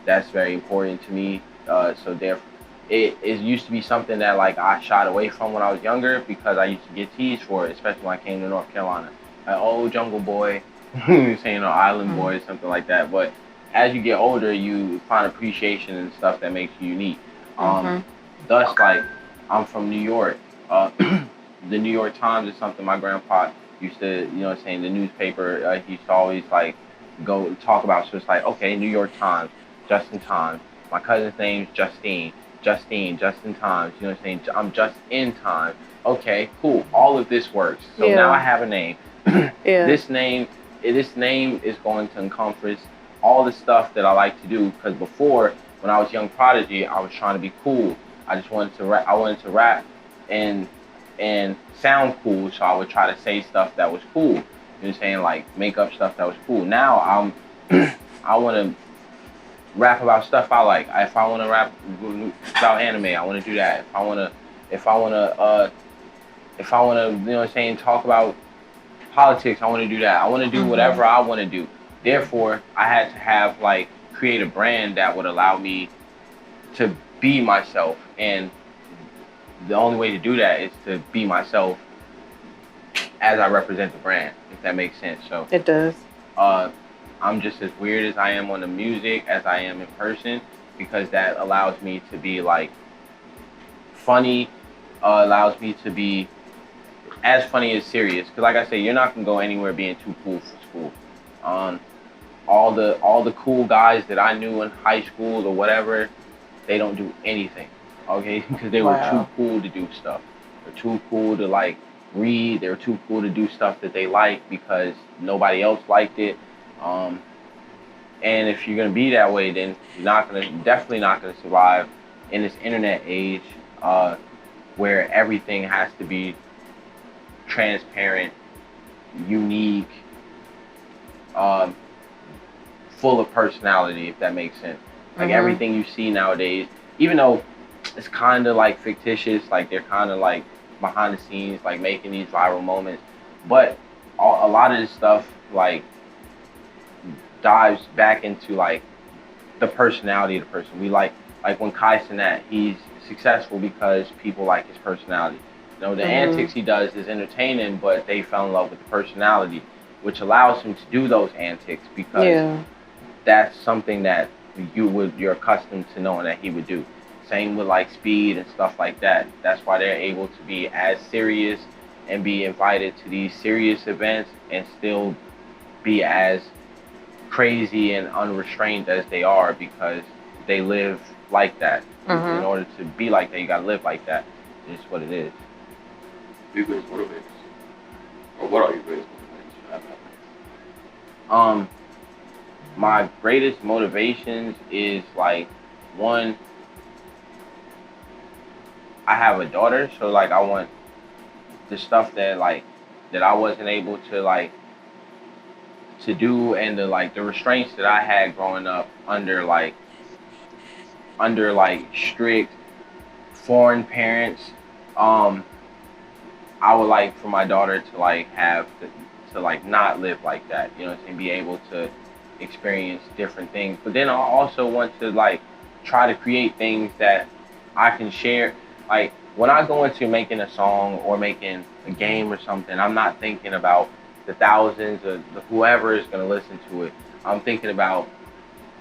C: That's very important to me. So therefore, it used to be something that like I shied away from when I was younger because I used to get teased for it, especially when I came to North Carolina. Like, oh, jungle boy, saying island boy, something like that. But as you get older, you find appreciation in stuff that makes you unique. Thus, like, I'm from New York. The New York Times is something my grandpa used to, the newspaper, he used to always, like, go talk about. So it's like, okay, New York Times, Justyn Timez. My cousin's name's Justyn Timez. I'm just in time. Okay, cool. All of this works. So now I have a name. This name is going to encompass all the stuff that I like to do. Because before, when I was young prodigy, I was trying to be cool. I just wanted to rap. I wanted to rap and sound cool. So I would try to say stuff that was cool. You know what I'm saying? Like make up stuff that was cool. Now I want to rap about stuff I like. If I want to rap about anime, I want to do that. If I want to, talk about politics, I want to do that. I want to do whatever I want to do. Therefore, I had to create a brand that would allow me to be myself. And the only way to do that is to be myself as I represent the brand, if that makes sense. So
B: it does.
C: I'm just as weird as I am on the music as I am in person, because that allows me to be like funny, allows me to be as funny as serious. Because like I say, you're not gonna go anywhere being too cool for school. All the cool guys that I knew in high school or whatever, they don't do anything, okay? Because they were too cool to do stuff. They're too cool to like read. They're too cool to do stuff that they like because nobody else liked it. And if you're gonna be that way, then you're definitely not gonna survive in this internet age, where everything has to be transparent, unique, full of personality, if that makes sense. Like everything you see nowadays, even though it's kind of like fictitious, like they're kind of like behind the scenes, like making these viral moments, but a lot of this stuff like dives back into like the personality of the person. We like when Kai Cenat, he's successful because people like his personality. The antics he does is entertaining, but they fell in love with the personality, which allows him to do those antics because that's something that you're accustomed to knowing that he would do. Same with like Speed and stuff like that. That's why they're able to be as serious and be invited to these serious events and still be as crazy and unrestrained as they are, because they live like that. In order to be like that, you gotta live like that. It's what it is.
A: Your greatest motivators, or what are your greatest motivators?
C: My greatest motivations is like, one, I have a daughter, so like I want the stuff that I wasn't able to to do, and the restraints that I had growing up under strict foreign parents. I would like for my daughter to have to not live like that, and be able to experience different things. But then I also want to try to create things that I can share. Like when I go into making a song or making a game or something, I'm not thinking about the thousands of whoever is going to listen to it. I'm thinking about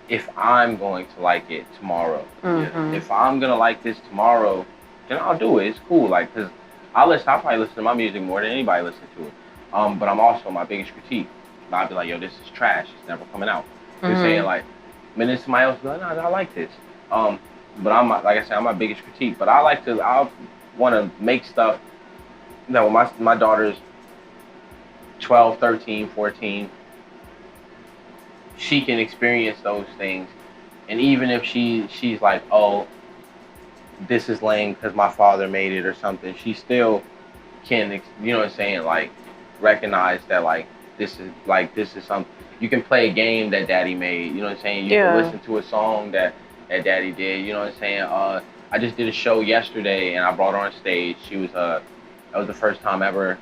C: if I'm going to like it tomorrow. If I'm going to like this tomorrow, then I'll do it. It's cool. Because I'll probably listen to my music more than anybody listens to it. But I'm also my biggest critique. I'll be like, yo, this is trash. It's never coming out. They're saying then somebody else be like, no, I like this. but I'm like I said, I'm my biggest critique. But I want to make stuff. You know, my daughter's 12, 13, 14. She can experience those things, and even if she's like, oh, this is lame because my father made it or something, she still can, you know what I'm saying, like recognize that this is something. You can play a game that daddy made, you know what I'm saying? You can listen to a song that daddy did, you know what I'm saying? I just did a show yesterday and I brought her on stage. She was that was the first time ever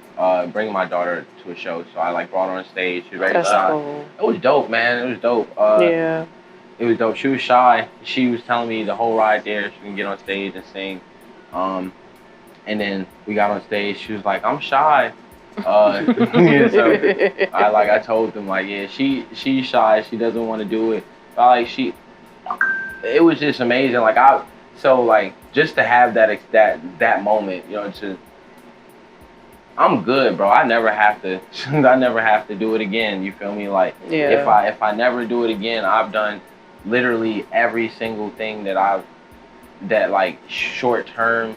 C: bringing my daughter to a show, so I brought her on stage. She was ready to shine. Cool. It was dope, man. It was dope. It was dope. She was shy. She was telling me the whole ride there she can get on stage and sing. And then we got on stage. She was like, I'm shy. Yeah, so I told them she's shy. She doesn't want to do it. But it was just amazing. Just to have that moment, you know, I'm good, bro. I never have to do it again. You feel me? If I never do it again, I've done literally every single thing that short term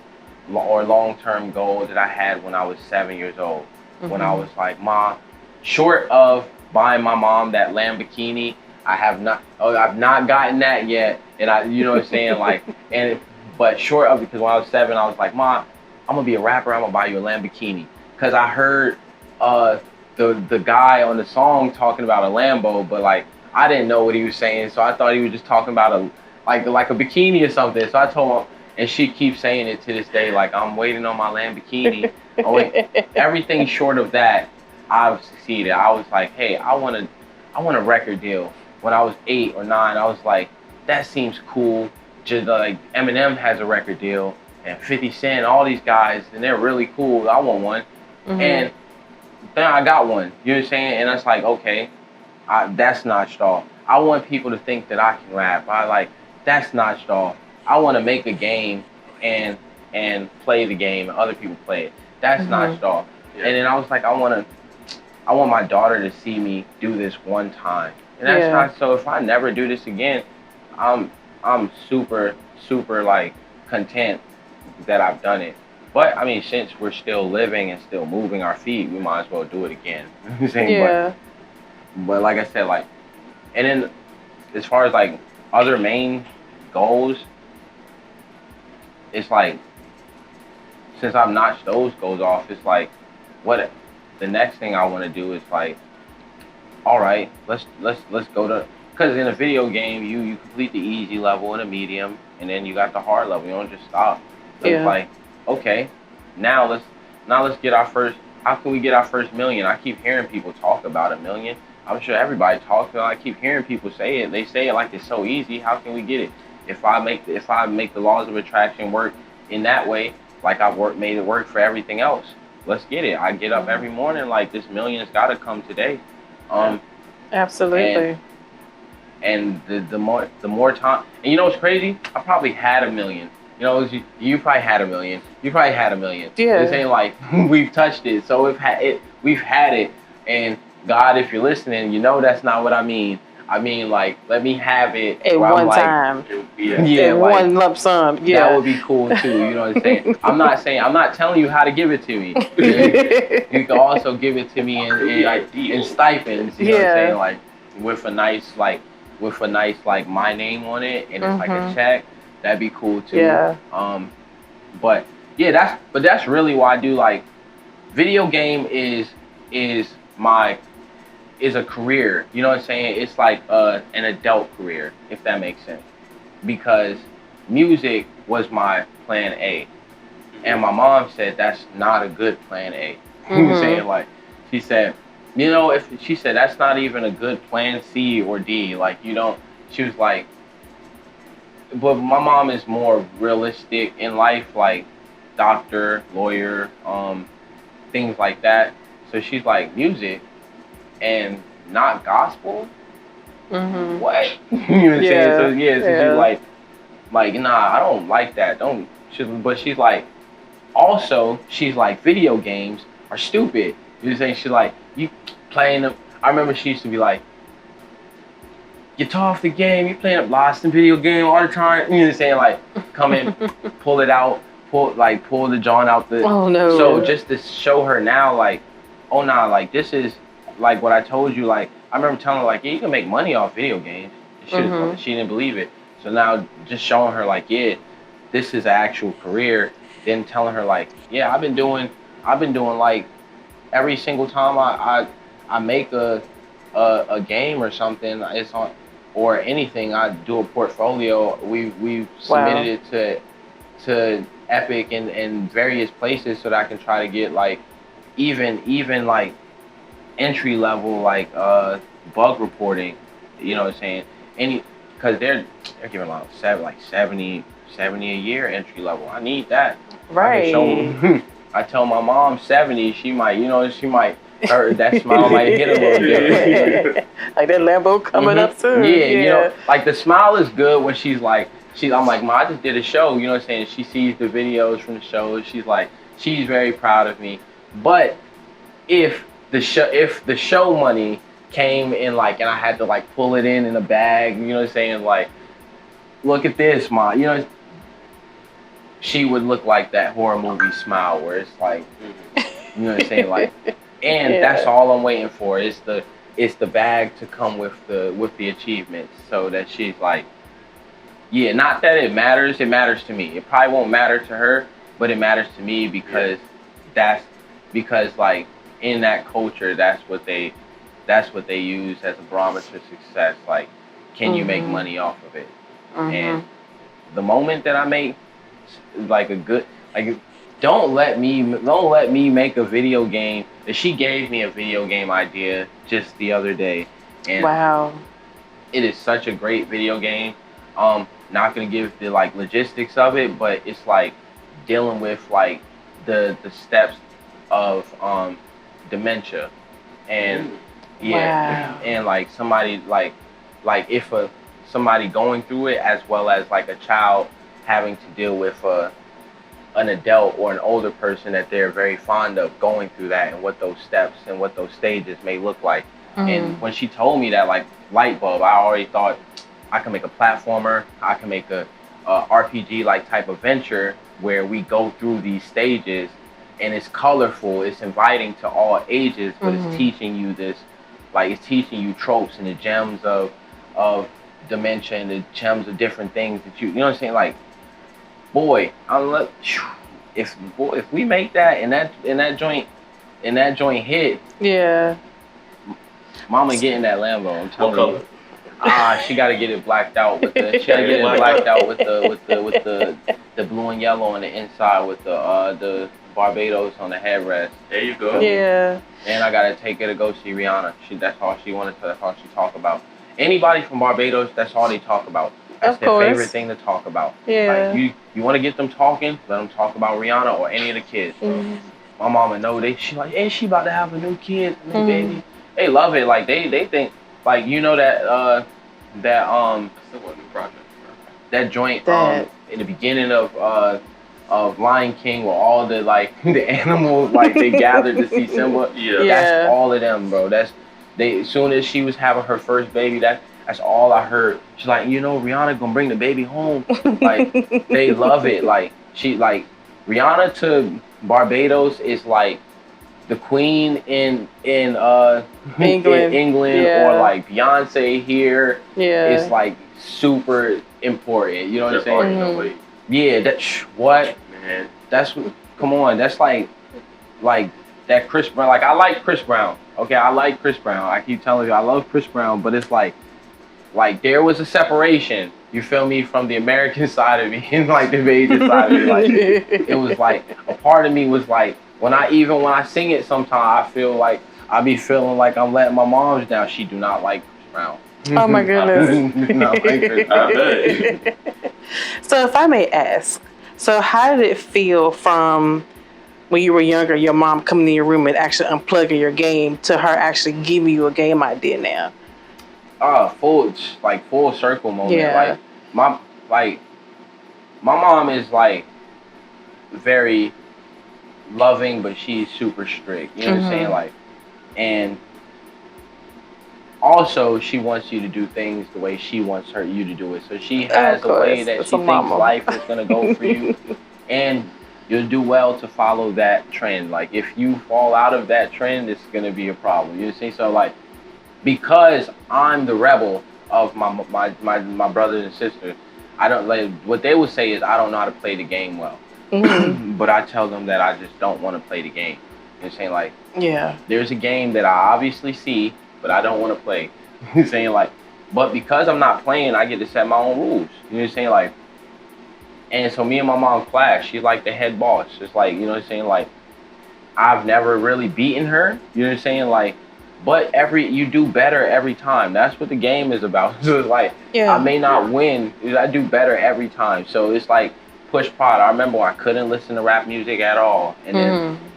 C: or long term goal that I had when I was 7 years old. Mm-hmm. When I was like, Mom, short of buying my mom that Lamborghini, I've not gotten that yet. And you know what I'm saying? But short of, because when I was 7, I was like, Mom, I'm gonna be a rapper. I'm gonna buy you a Lamborghini. Cause I heard the guy on the song talking about a Lambo, but I didn't know what he was saying, so I thought he was just talking about a bikini or something. So I told him, and she keeps saying it to this day, I'm waiting on my Lamborghini. Everything short of that, I've succeeded. I was like, hey, I want a record deal. When I was 8 or 9, I was like, that seems cool. Just Eminem has a record deal, and 50 Cent, all these guys, and they're really cool. I want one. Mm-hmm. And then I got one. You know what I'm saying? And it's like, okay, that's notched off. I want people to think that I can rap. That's notched off. I want to make a game and play the game and other people play it. That's notched off. Yeah. And then I was like, I want my daughter to see me do this one time. And that's not, so if I never do this again, I'm super, super content that I've done it. But I mean, since we're still living and still moving our feet, we might as well do it again. You know what I'm saying?
B: Yeah.
C: But like I said, and then as far as other main goals, it's since I've notched those goals off, it's what the next thing I want to do is all right, let's go to, because in a video game you complete the easy level and a medium, and then you got the hard level. You don't just stop. So it's okay, now let's get our first. How can we get our first million? I keep hearing people talk about $1 million. I'm sure everybody talks about it. I keep hearing people say it. They say it like it's so easy. How can we get it? If I make the laws of attraction work in that way, I've made it work for everything else, let's get it. I get up every morning this $1 million's got to come today.
B: Absolutely.
C: And the more time, and you know what's crazy? I probably had $1 million. You know, you probably had $1 million. You probably had $1 million. Yeah. This ain't we've touched it, so we've had it. And God, if you're listening, you know that's not what I mean. I mean, let me have it
B: at one time. Yeah, one lump sum. Yeah,
C: that would be cool too. You know what I'm saying? I'm not telling you how to give it to me. You can also give it to me in stipends. You know what I'm saying? With a nice my name on it, and it's a check. That'd be cool too.
B: Yeah.
C: But yeah, that's really why I do video game is a career. You know what I'm saying? It's an adult career, if that makes sense. Because music was my plan A. And my mom said that's not a good plan A. You know what I'm saying? She said, she said that's not even a good plan C or D. She was like, but my mom is more realistic in life, doctor, lawyer, things like that. So she's like, music and not gospel? Mm-hmm. What? You know what I'm saying? So she's like, nah, I don't like that. But she's she's like, video games are stupid. You know what I'm saying? She's like, you playing them. I remember she used to be like, "Get off the game. You playing a Lost in video game all the time." You know what I'm saying? Like, come in, pull it out, pull the John out the.
B: Oh no.
C: So just to show her now, like, oh nah, like this is like what I told you. Like I remember telling her, like, yeah, you can make money off video games. She didn't believe it. So now just showing her, like, yeah, this is an actual career. Then telling her, like, yeah, I've been doing like every single time I make a game or something, it's on, or anything, I do a portfolio. We've submitted it to Epic and various places so that I can try to get like even like entry level like bug reporting. You know what I'm saying? Because they're giving like 70 a year entry level. I need that.
B: Right.
C: I tell my mom 70, she might her that smile might hit a little bit.
B: Like that Lambo coming up soon.
C: Yeah, you know, like the smile is good when I'm like, "Ma, I just did a show," you know what I'm saying? She sees the videos from the show, she's very proud of me. But if the show money came in like, and I had to like pull it in a bag, you know what I'm saying? Like, look at this, Ma, you know, she would look like that horror movie smile where it's like, you know what I'm saying? Like, and that's all I'm waiting for. It's the bag to come with the achievements, so that she's like, yeah, not that it matters to me. It probably won't matter to her, but it matters to me because like in that culture, that's what they use as a barometer of success. Like, can you make money off of it? And the moment that I make like a good, like, don't let me make a video game. She gave me a video game idea just the other day, and
B: wow,
C: it is such a great video game. Not gonna give the like logistics of it, but it's like dealing with like the steps of dementia, and and like somebody like if somebody going through it, as well as like a child having to deal with an adult or an older person that they're very fond of going through that, and what those steps and what those stages may look like. And when she told me that, like, light bulb, I already thought I can make a platformer, I can make a RPG like type of venture where we go through these stages, and it's colorful, it's inviting to all ages, but it's teaching you this, like, it's teaching you tropes and the gems of dementia and the gems of different things that you know what I'm saying? Like, boy, if we make that and that joint hit,
B: yeah,
C: Mama getting that Lambo. I'm telling you. She gotta get it blacked out with the blue and yellow on the inside with the Barbados on the headrest.
A: There you go.
B: Yeah.
C: And I gotta take her to go see Rihanna. That's all she wanted to. That's all she talk about. Anybody from Barbados, that's all they talk about. That's their favorite thing to talk about.
B: Yeah.
C: Like, you want to get them talking, let them talk about Rihanna or any of the kids. My mama know she like, hey, she about to have a new kid, new baby. They love it. Like they think, like, you know that joint in the beginning of Lion King, where all the like the animals like they gathered to see Simba. That's all of them, bro. As soon as she was having her first baby, that's all I heard. She's like, you know, Rihanna gonna bring the baby home. Like, they love it. Like, Rihanna to Barbados is like the queen in England, or like Beyonce here. It's like super important. You know what I'm saying? Yeah, what? Man, come on, that's like that Chris Brown. Like, I like Chris Brown. Okay, I like Chris Brown. I keep telling you, I love Chris Brown, but it's like there was a separation, you feel me, from the American side of me and like the Asian side of me. Like, it was like a part of me was like, when I sing it sometimes, I feel like I be feeling like I'm letting my moms down. She do not like Chris Brown.
B: Oh my goodness.
C: Do not like Chris Brown.
B: So if I may ask, so how did it feel from when you were younger, your mom coming in your room and actually unplugging your game, to her actually giving you a game idea now?
C: Full circle moment. Yeah. Like my mom is like very loving, but she's super strict. You know what I'm saying? Like, and also she wants you to do things the way she wants you to do it. So she has a way that she thinks life is gonna go for you, and you'll do well to follow that trend. Like if you fall out of that trend, it's gonna be a problem. You see, so like because I'm the rebel of my brothers and sisters, I don't like what they would say is I don't know how to play the game well. But I tell them that I just don't want to play the game. You're saying like,
B: yeah,
C: there's a game that I obviously see, but I don't want to play. You're saying like, but because I'm not playing, I get to set my own rules. You know what I'm saying like, and so me and my mom clash. She's like the head boss. It's like, you know what I'm saying like, I've never really beaten her. You know what I'm saying like, but you do better every time. That's what the game is about. So it's like, I may not win, I do better every time. So it's like push prod. I remember when I couldn't listen to rap music at all, and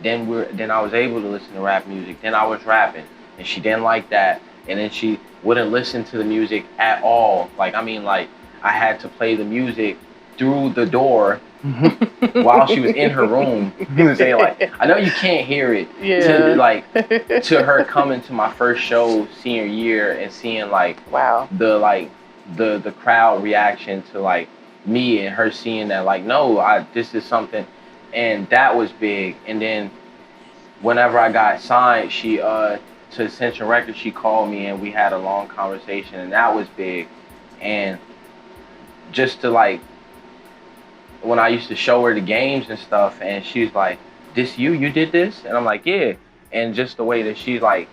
C: then I was able to listen to rap music. Then I was rapping, and she didn't like that, and then she wouldn't listen to the music at all. Like I mean, like I had to play the music through the door while she was in her room. You know, saying like, I know you can't hear it. To, like to her coming to my first show senior year and seeing like the crowd reaction to like me and her seeing that like this is something, and that was big. And then whenever I got signed, she to Ascension Records, she called me and we had a long conversation, and that was big. And just to like when I used to show her the games and stuff, and she's like, "This you did this?" And I'm like, "Yeah." And just the way that she's like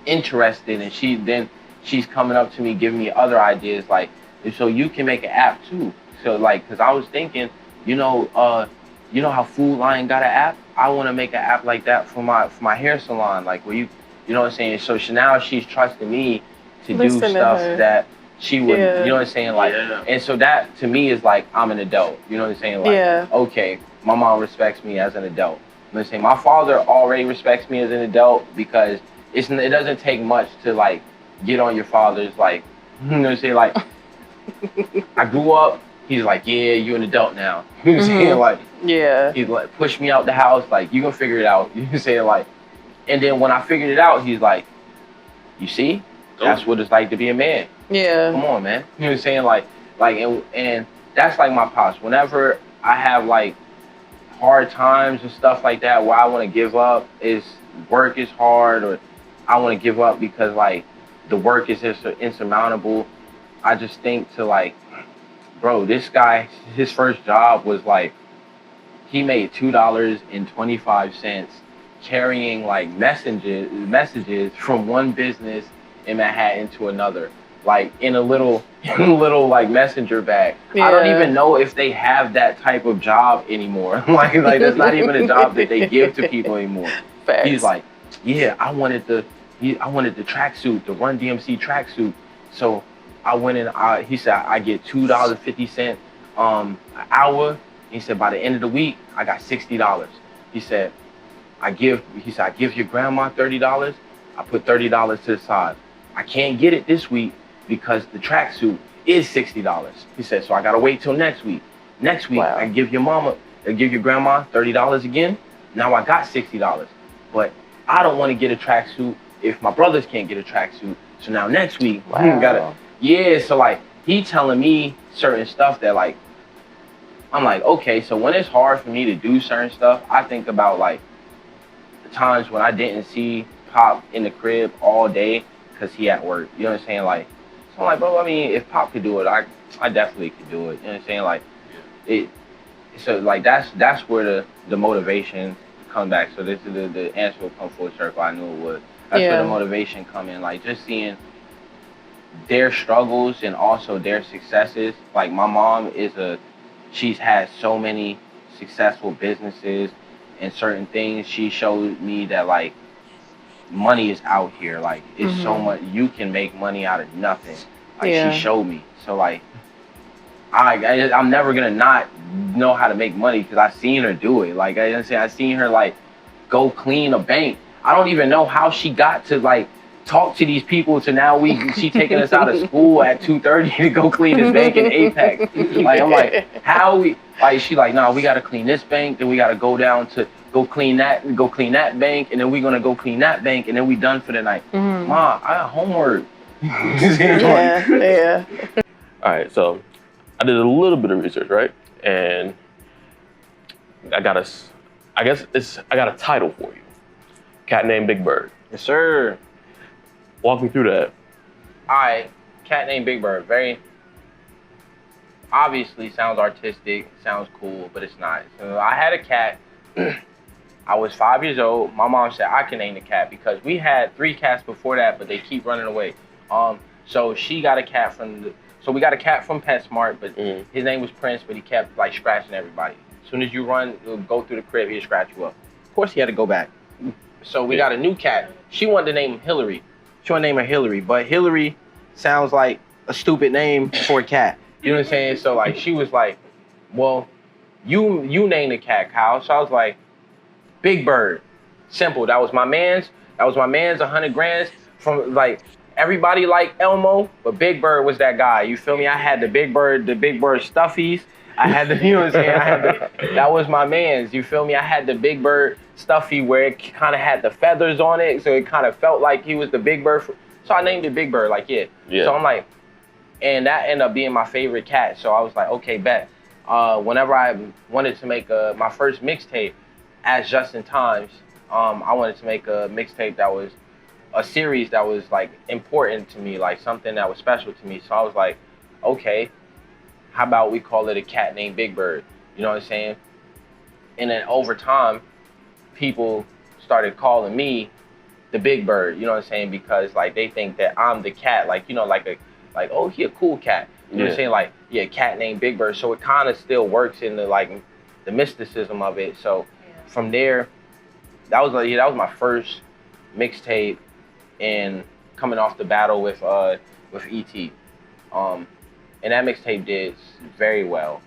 C: interested, and she's coming up to me giving me other ideas like, so you can make an app too. So like, because I was thinking, you know how Food Lion got an app? I want to make an app like that for my hair salon, like where you know what I'm saying? So now she's trusting me to do stuff that she would, you know what I'm saying? Like, and so that to me is like, I'm an adult, you know what I'm saying? Like, okay, my mom respects me as an adult. You know what I'm saying? My father already respects me as an adult because it doesn't take much to like get on your father's like, you know what I'm saying? Like, I grew up, he's like, yeah, you're an adult now. You know what I'm saying? Like, he's like, push me out the house, like, you gonna figure it out. You know what I'm saying? Like, and then when I figured it out, he's like, you see? That's what it's like to be a man. Yeah. Come on, man. You know what I'm saying? Like, and that's like my pops. Whenever I have like hard times and stuff like that where I want to give up, is work is hard, or I want to give up because like the work is just insurmountable. I just think to like, bro, this guy, his first job was like, he made $2.25 carrying like messages from one business in Manhattan to another, like in a little like messenger bag. I don't even know if they have that type of job anymore. like that's not even a job that they give to people anymore. Facts. He's like, yeah, I wanted the tracksuit, the Run DMC tracksuit. So I went in. He said I get $2.50 an hour. He said by the end of the week I got $60. He said I give your grandma $30. I put $30 to the side. I can't get it this week because the tracksuit is $60. He said, so I gotta wait till next week. Next week I give your grandma $30 again. Now I got $60. But I don't want to get a tracksuit if my brothers can't get a tracksuit. So now next week so like he telling me certain stuff that like I'm like, okay, so when it's hard for me to do certain stuff, I think about like the times when I didn't see Pop in the crib all day because he at work. You know what I'm saying? Like, so I'm like, bro, I mean, if Pop could do it, I definitely could do it. You know what I'm saying? Like, so like that's where the motivation come back. So this is the answer will come full circle. I knew it would. That's where the motivation come in. Like just seeing their struggles and also their successes. Like my mom she's had so many successful businesses and certain things. She showed me that like money is out here. Like it's so much, you can make money out of nothing. Like she showed me. So like I'm never gonna not know how to make money because I seen her do it. Like I seen her like go clean a bank. I don't even know how she got to like talk to these people to now she taking us out of school at 2:30 to go clean this bank in Apex. Like I'm like, how we like she like, nah, we gotta clean this bank, then we gotta go go clean that bank, and then we're gonna go clean that bank, and then we done for the night.
B: Mm-hmm.
C: Mom, I got homework.
B: Yeah.
A: All right, so I did a little bit of research, right? And I got a title for you. Cat Named Big Bird.
C: Yes, sir.
A: Walk me through that.
C: All right, Cat Named Big Bird. Very obviously sounds artistic, sounds cool, but it's not. So I had a cat. I was 5 years old. My mom said I can name the cat because we had 3 cats before that, but they keep running away. So she got a cat so we got a cat from PetSmart, but his name was Prince, but he kept like scratching everybody. As soon as you go through the crib, he'd scratch you up. Of course, he had to go back. So we got a new cat. She wanted to name him Hillary. She wanted to name her Hillary, but Hillary sounds like a stupid name for a cat. You know what I'm saying? So like she was like, well, you name the cat, Kyle. So I was like, Big Bird. Simple. That was my man's. 100 grand from like everybody liked Elmo, but Big Bird was that guy. You feel me? I had the Big Bird stuffies. I had the, you know what I'm saying? That was my man's. You feel me? I had the Big Bird stuffy where it kind of had the feathers on it, so it kind of felt like he was the Big Bird. So I named it Big Bird. Like yeah. So I'm like, and that ended up being my favorite cat. So I was like, okay, bet. Whenever I wanted to make my first mixtape as Justyn Timez, I wanted to make a mixtape that was a series that was like important to me, like something that was special to me. So I was like, okay, how about we call it a Cat Named Big Bird? You know what I'm saying? And then over time, people started calling me the Big Bird. You know what I'm saying? Because like they think that I'm the cat, like you know, like oh, he a cool cat. You know what I'm saying? Like yeah, Cat Named Big Bird. So it kind of still works in the like the mysticism of it. So from there, that was my first mixtape, and coming off the battle with ET. And that mixtape did very well.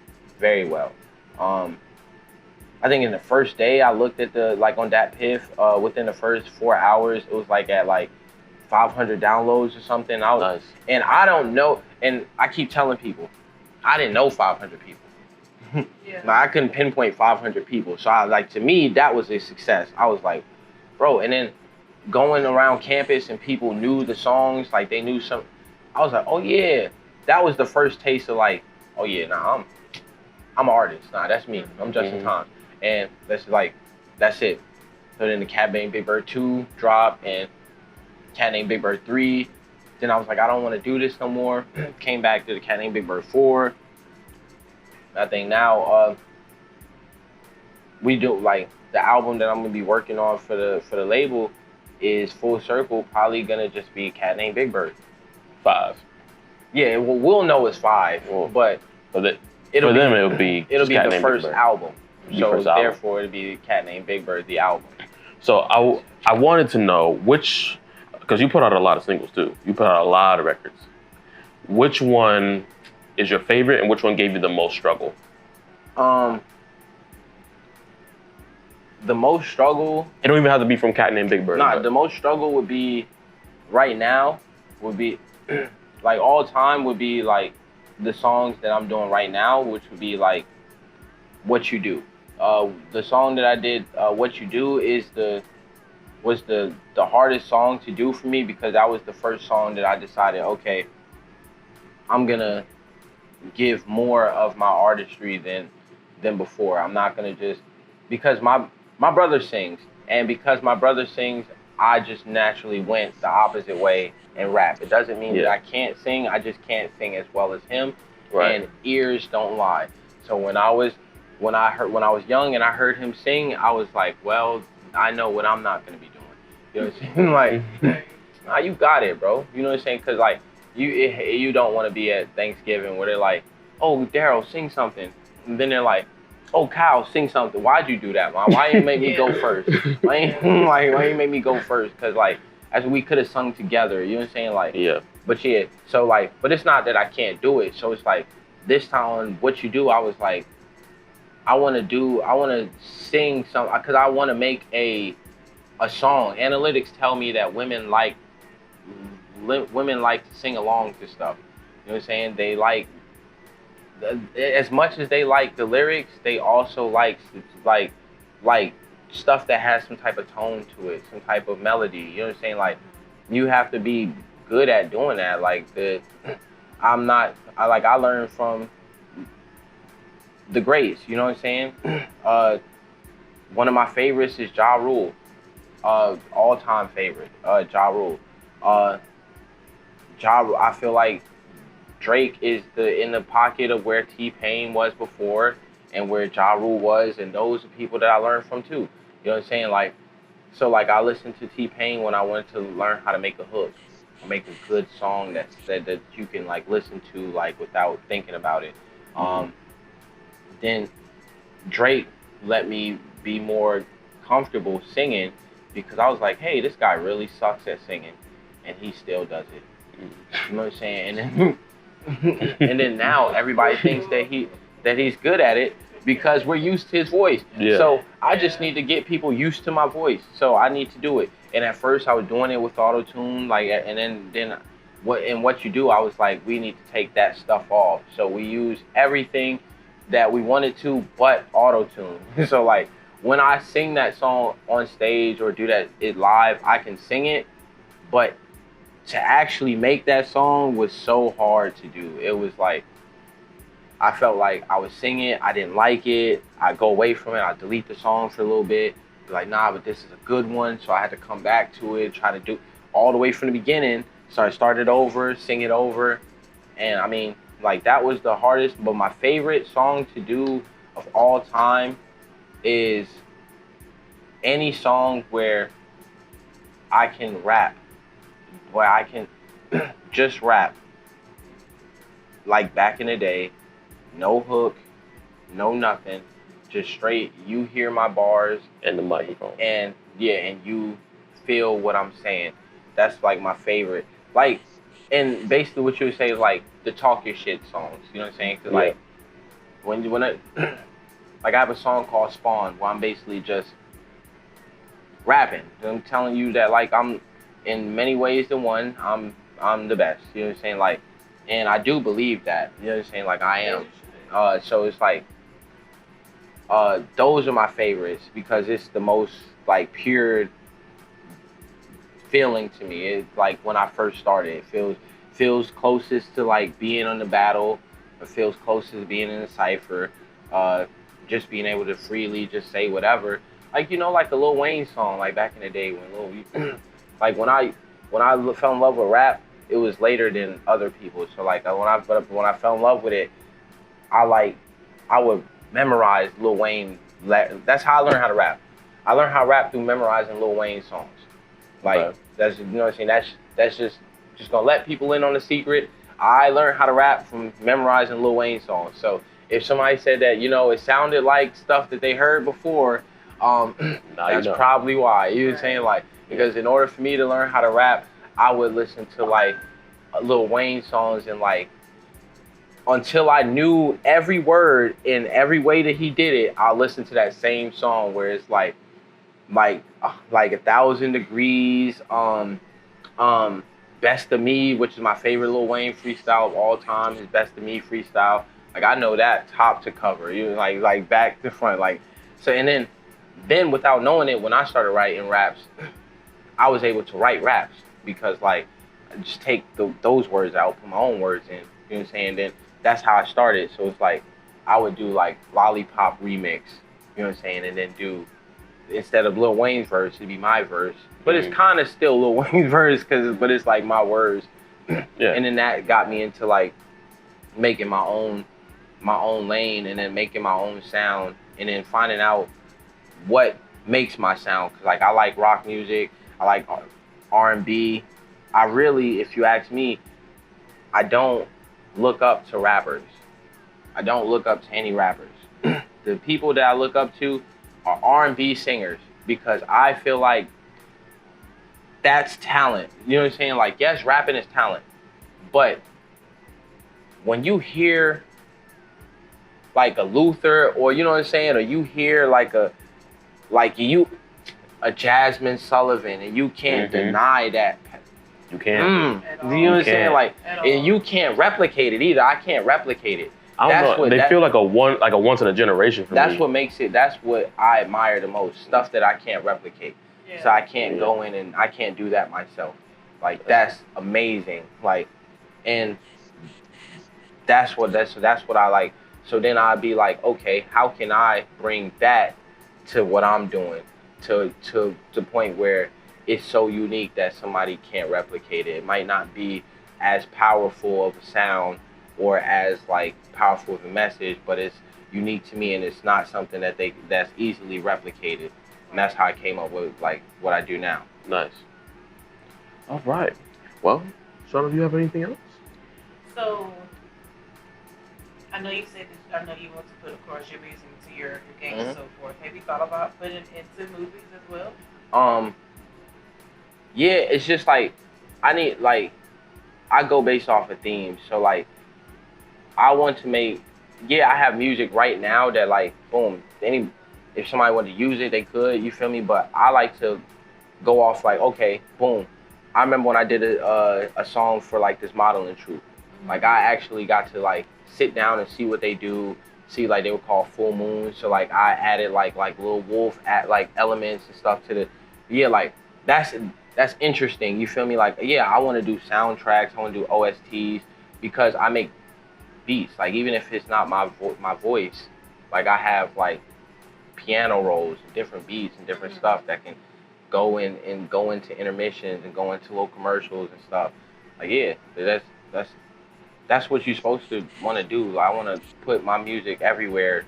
C: I think in the first day I looked at on that Piff, within the first 4 hours, it was like at like 500 downloads or something.
A: Nice.
C: And I don't know, and I keep telling people, I didn't know 500 people. I couldn't pinpoint 500 people. So to me, that was a success. I was like, bro, and then going around campus and people knew the songs, like they knew some. I was like, oh yeah, that was the first taste of like, oh yeah, nah, I'm an artist. Nah, that's me. I'm Justyn Timez, and that's it. So then the Cat Named Big Bird 2 dropped, and Cat Named Big Bird 3. Then I was like, I don't want to do this no more. Came back to the Cat Named Big Bird 4. I think now we do like the album that I'm gonna be working on for the label is Full Circle, probably gonna just be Cat Named Big Bird.
A: 5.
C: Yeah, we'll know it's 5, but it'll be the first album. So therefore it'll be Cat Named Big Bird, the album.
A: So I wanted to know which, because you put out a lot of singles too. You put out a lot of records. Which one is your favorite, and which one gave you the most struggle?
C: The most struggle.
A: It don't even have to be from Cat Named Big Bird.
C: Nah, the most struggle would be right now. Would be like all time would be like the songs that I'm doing right now, which would be like What You Do. The song that I did, What You Do, was the hardest song to do for me because that was the first song that I decided, okay, I'm gonna give more of my artistry than before. I'm not gonna just, because my brother sings, and because my brother sings, I just naturally went the opposite way and rap. It doesn't mean that I can't sing, I just can't sing as well as him. Right. And ears don't lie. So when I was young and I heard him sing, I was like, well, I know what I'm not gonna be doing. You know what I'm saying? Like, nah, you got it, bro. You know what I'm saying? Cause like you don't want to be at Thanksgiving where they're like, oh, Daryl, sing something, and then they're like, oh, Kyle, sing something. Why'd you do that, man? Why you make me go first? Why you make me go first? Cause like, as we could have sung together. You know what I'm saying? Like, yeah. But yeah, so like, but it's not that I can't do it. So it's like this time, What You Do, I was like, I want to sing some, cause I want to make a song. Analytics tell me that women like to sing along to stuff. You know what I'm saying? They like, as much as they like the lyrics, they also like stuff that has some type of tone to it, some type of melody. You know what I'm saying? Like, you have to be good at doing that. Like, I learned from the greats. You know what I'm saying? One of my favorites is Ja Rule. All-time favorite, Ja Rule. I feel like Drake is in the pocket of where T-Pain was before and where Ja Rule was, and those are people that I learned from too. You know what I'm saying? Like, so like I listened to T-Pain when I wanted to learn how to make a hook, make a good song that you can like listen to like without thinking about it. Then Drake let me be more comfortable singing because I was like, hey, this guy really sucks at singing, and he still does it. You know what I'm saying? And then now everybody thinks that he's good at it because we're used to his voice. Yeah. So I just need to get people used to my voice. So I need to do it. And at first I was doing it with auto-tune, like, and then what you do, I was like, we need to take that stuff off. So we use everything that we wanted to, but auto-tune. So like when I sing that song on stage or do it live, I can sing it, but to actually make that song was so hard to do. It was like, I felt like I was singing it, I didn't like it, I'd go away from it, I'd delete the song for a little bit, be like, nah, but this is a good one, so I had to come back to it, try to do all the way from the beginning, so I started over, sing it over, and I mean, like, that was the hardest, but my favorite song to do of all time is any song where I can rap, where I can just rap, like back in the day, no hook, no nothing, just straight, you hear my bars.
A: And the microphone.
C: And yeah, and you feel what I'm saying. That's like my favorite. Like, and basically what you would say is like the talk your shit songs, you know what I'm saying? Cause like, when I like I have a song called Spawn where I'm basically just rapping. I'm telling you that like I'm, in many ways the one, I'm the best, you know what I'm saying? Like, and I do believe that, you know what I'm saying? Like I am. So it's like, those are my favorites because it's the most like pure feeling to me. It's like when I first started, it feels closest to like being on the battle. It feels closest to being in a cypher. Just being able to freely just say whatever. Like, you know, like the Lil Wayne song, like back in the day when like when I fell in love with rap, it was later than other people. So like when I fell in love with it, I would memorize Lil Wayne. That's how I learned how to rap. I learned how to rap through memorizing Lil Wayne songs. Like that's, you know what I'm saying? That's just gonna let people in on the secret. I learned how to rap from memorizing Lil Wayne songs. So if somebody said that, you know, it sounded like stuff that they heard before, that's probably why. You know what I'm saying? Like, because in order for me to learn how to rap, I would listen to like Lil Wayne songs and like, until I knew every word in every way that he did it, I'll listen to that same song where it's like 1,000 Degrees, Best of Me, which is my favorite Lil Wayne freestyle of all time, his Best of Me freestyle. Like I know that top to cover, you know, like back to front, like so. And then without knowing it, when I started writing raps, I was able to write raps because like I just take those words out, put my own words in. You know what I'm saying? Then that's how I started. So it's like I would do like Lollipop remix, you know what I'm saying, and then do, instead of Lil Wayne's verse, it'd be my verse. But it's kind of still Lil Wayne's verse, but it's like my words. Yeah. And then that got me into like making my own lane, and then making my own sound, and then finding out what makes my sound. Cause like I like rock music, I like R&B. I really, if you ask me, I don't look up to rappers. I don't look up to any rappers. The people that I look up to are R&B singers because I feel like that's talent. You know what I'm saying? Like, yes, rapping is talent, but when you hear like a Luther, or you know what I'm saying, or you hear like a Jasmine Sullivan, and you can't deny that. You can't. You know what I'm saying? Like, and you can't replicate it either. I can't replicate it.
A: I don't know. They feel like a once in a generation for me.
C: That's what makes it. That's what I admire the most. Stuff that I can't replicate. Yeah. So I can't go in and I can't do that myself. Like that's amazing. Like, and that's what I like. So then I'd be like, okay, how can I bring that to what I'm doing to the point where it's so unique that somebody can't replicate it. It might not be as powerful of a sound or as like powerful of a message, but it's unique to me and it's not something that's easily replicated. And that's how I came up with like what I do now.
A: Nice. All right. Well, Sean, do you have anything else?
B: So I know you said that, I know you want to put, of course, your music into your games and so forth. Have you thought about putting it into movies as well?
C: Yeah, it's just like I go based off of themes. So like I want to make, I have music right now that like boom, if somebody wanted to use it, they could, you feel me? But I like to go off like, okay, boom. I remember when I did a song for like this modeling troupe. Like I actually got to like sit down and see what they do. See, like they were called Full Moon. So like I added like little wolf like elements and stuff to the, like that's interesting. You feel me? Like I want to do soundtracks. I want to do OSTs because I make beats. Like even if it's not my voice, like I have like piano rolls and different beats and different stuff that can go into intermissions and go into little commercials and stuff. Like that's what you're supposed to want to do. I want to put my music everywhere.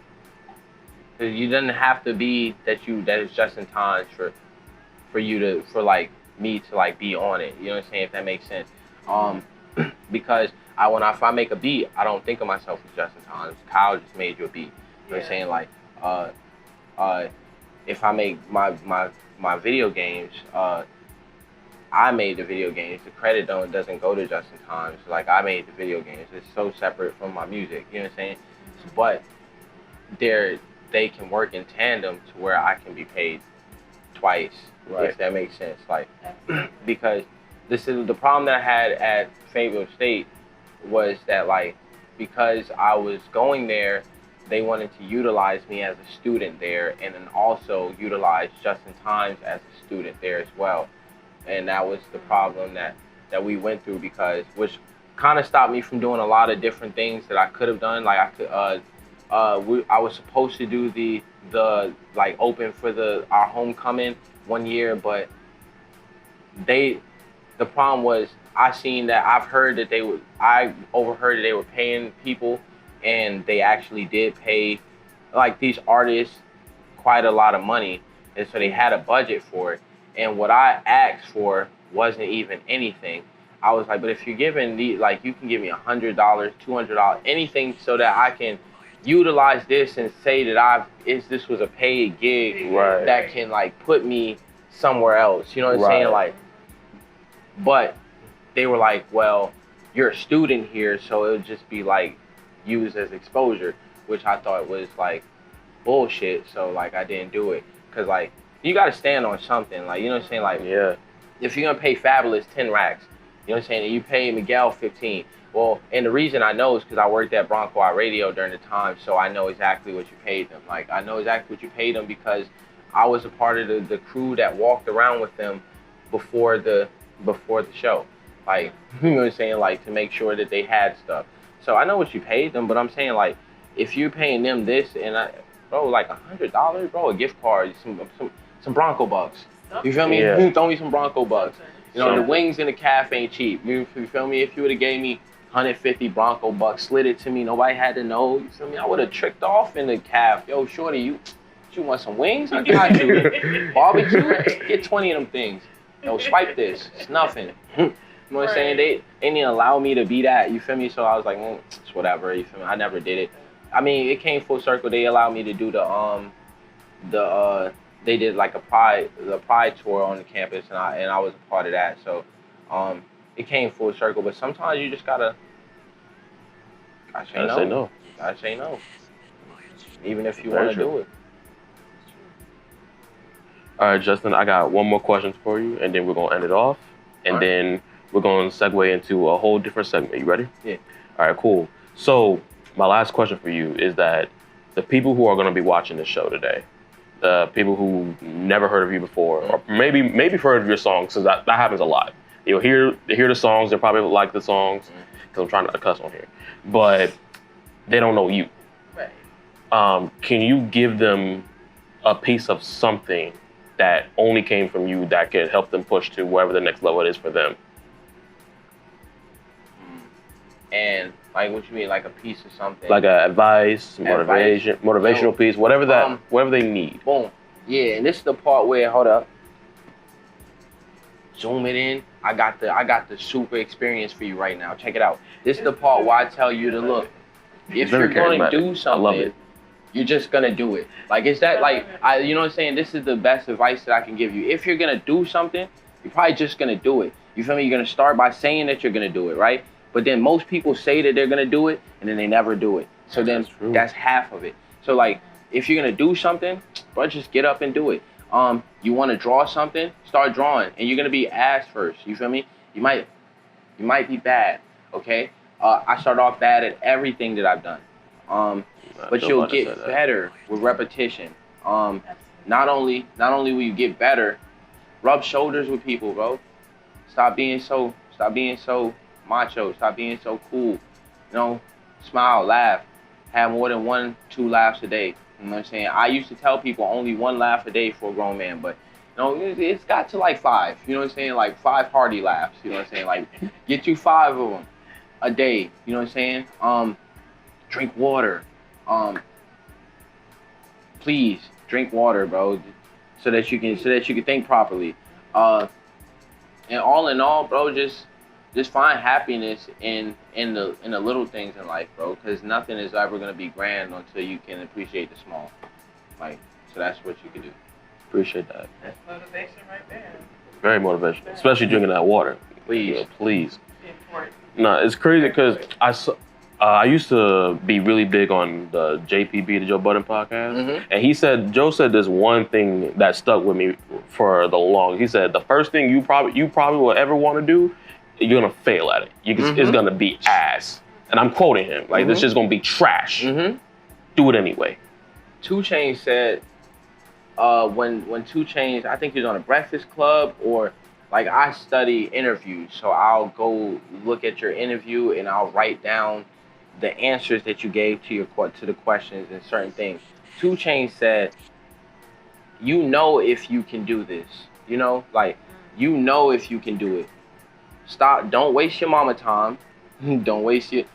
C: Cause you doesn't have to be that is Justyn Timez for like me to like be on it. You know what I'm saying? If that makes sense. Because if I make a beat, I don't think of myself as Justyn Timez. Kyle just made you a beat. You know what I'm saying? Like if I make my video games, I made the video games. The credit doesn't go to Justyn Timez. Like I made the video games. It's so separate from my music. You know what I'm saying? But they can work in tandem to where I can be paid twice. Right. If that makes sense. Like because this is the problem that I had at Fayetteville State was that like because I was going there, they wanted to utilize me as a student there and then also utilize Justyn Timez as a student there as well. And that was the problem that we went through which kind of stopped me from doing a lot of different things that I could have done. Like I was supposed to do the like open for our homecoming one year, but the problem was I overheard that they were paying people, and they actually did pay like these artists quite a lot of money, and so they had a budget for it. And what I asked for wasn't even anything. I was like, but if you're giving you can give me $100, $200, anything so that I can utilize this and say that this was a paid gig that can like put me somewhere else. You know what I'm saying? Like, but they were like, well, you're a student here, so it would just be like used as exposure, which I thought was like bullshit. So like I didn't do it because like you got to stand on something. Like, you know what I'm saying? Like, if you're going to pay Fabulous 10 racks, you know what I'm saying? And you pay Miguel 15. Well, and the reason I know is because I worked at Bronco Eye Radio during the time, so I know exactly what you paid them. Like, I know exactly what you paid them because I was a part of the crew that walked around with them before the show. Like, you know what I'm saying? Like, to make sure that they had stuff. So I know what you paid them, but I'm saying, like, if you're paying them this and like $100, bro, a gift card, some Bronco bucks. You feel me? Yeah. Throw me some Bronco bucks. You know, the wings in the cafe ain't cheap. You feel me? If you would have gave me 150 Bronco bucks, slid it to me, nobody had to know. You feel me? I would have tricked off in the caf. Yo, shorty, you want some wings? I got you. Barbecue? Get 20 of them things. Yo, swipe this. It's nothing. You know what I'm saying? They didn't allow me to be that. You feel me? So I was like, it's whatever. You feel me? I never did it. I mean, it came full circle. They allowed me to do they did like the Pride tour on the campus, and I was a part of that. So, it came full circle. But sometimes you just gotta say no. Gotta say no, even if you want to do it.
A: All right, Justyn, I got one more question for you, and then we're gonna end it off, and then we're gonna segue into a whole different segment. You ready?
C: Yeah.
A: All right, cool. So, my last question for you is that the people who are going to be watching this show today, the people who never heard of you before, or maybe heard of your songs, because that happens a lot. You'll hear the songs, they'll probably like the songs, because I'm trying not to cuss on here, but they don't know you.
C: Right.
A: Can you give them a piece of something that only came from you that could help them push to wherever the next level is for them?
C: And like, what you mean, like a piece of something?
A: Like a advice, motivational piece, whatever they need.
C: Boom. Yeah, and this is the part where, hold up, zoom it in. I got the super experience for you right now. Check it out. This is the part where I tell you to look. If you're going to do something, you're just gonna do it. Like, is that like, you know what I'm saying? This is the best advice that I can give you. If you're gonna do something, you're probably just gonna do it. You feel me? You're gonna start by saying that you're gonna do it, right? But then most people say that they're gonna do it, and then they never do it. So then that's half of it. So like, if you're gonna do something, bro, just get up and do it. You want to draw something, start drawing, and you're gonna be ass first. You feel me? You might be bad, okay? I start off bad at everything that I've done. But you'll get better with repetition. Not only will you get better, rub shoulders with people, bro. Stop being so macho. Stop being so cool. You know, smile, laugh, have more than 1-2 laughs a day. You know what I'm saying? I used to tell people only 1 laugh a day for a grown man, but you know, it's got to like 5. You know what I'm saying? Like 5 hearty laughs. You know what I'm saying? Like, get you 5 of them a day. You know what I'm saying? Drink water. Please drink water, bro, so that you can think properly. And all in all, bro, just find happiness in the little things in life, bro, because nothing is ever gonna be grand until you can appreciate the small. Like, so that's what you can do.
A: Appreciate that.
B: That's motivation right there.
A: Very motivational, especially drinking that water.
C: Please.
A: Yeah, please. No, it's crazy because I used to be really big on the JPB, the Joe Budden podcast, and Joe said this one thing that stuck with me for the long. He said the first thing you probably will ever want to do, you're gonna fail at it. It's gonna be ass, and I'm quoting him like this is gonna be trash. Do it anyway.
C: 2 Chainz said when 2 Chainz, I think he was on a Breakfast Club, or like, I study interviews, so I'll go look at your interview and I'll write down the answers that you gave to the questions and certain things. 2 Chainz said, you know if you can do this. You know, like, you know if you can do it. Don't waste your mama time. Don't waste your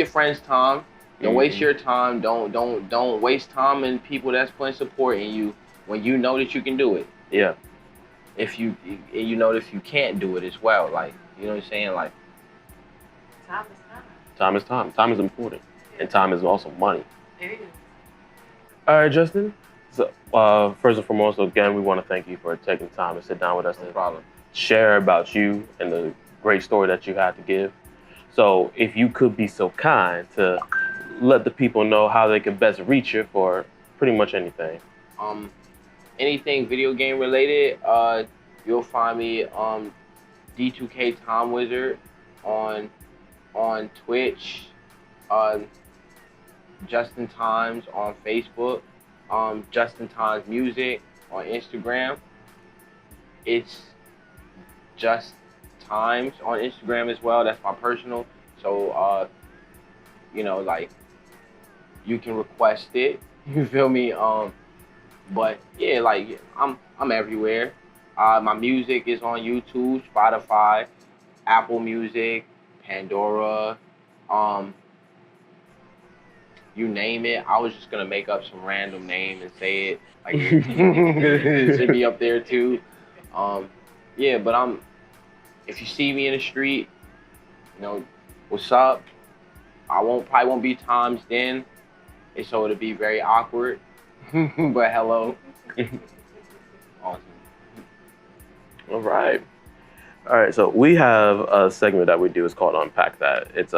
C: friends' time. Don't waste your time. Don't waste time in people that's putting support in you when you know that you can do it.
A: Yeah.
C: If you know if you can't do it as well, like, you know what I'm saying, like,
B: Time is time.
A: Time is time. Time is important, and time is also money.
B: It is.
A: All right, Justyn. So, first and foremost, again, we want to thank you for taking time to sit down with us and share about you and the great story that you had to give. So, if you could be so kind to let the people know how they can best reach you for pretty much anything.
C: Anything video game related, you'll find me D2K Time Wizard on Twitch, Justyn Timez on Facebook, Justyn Timez Music on Instagram. It's Just Timez on Instagram as well. That's my personal. So you know, like, you can request it. You feel me? But yeah, like, I'm everywhere. My music is on YouTube, Spotify, Apple Music, Pandora, you name it. I was just gonna make up some random name and say it. Like, it should be up there too. Yeah, but if you see me in the street, you know, what's up? I probably won't be Timez then, and so it'll be very awkward. But hello. Awesome.
A: All right. So we have a segment that we do. It's called Unpack That. It's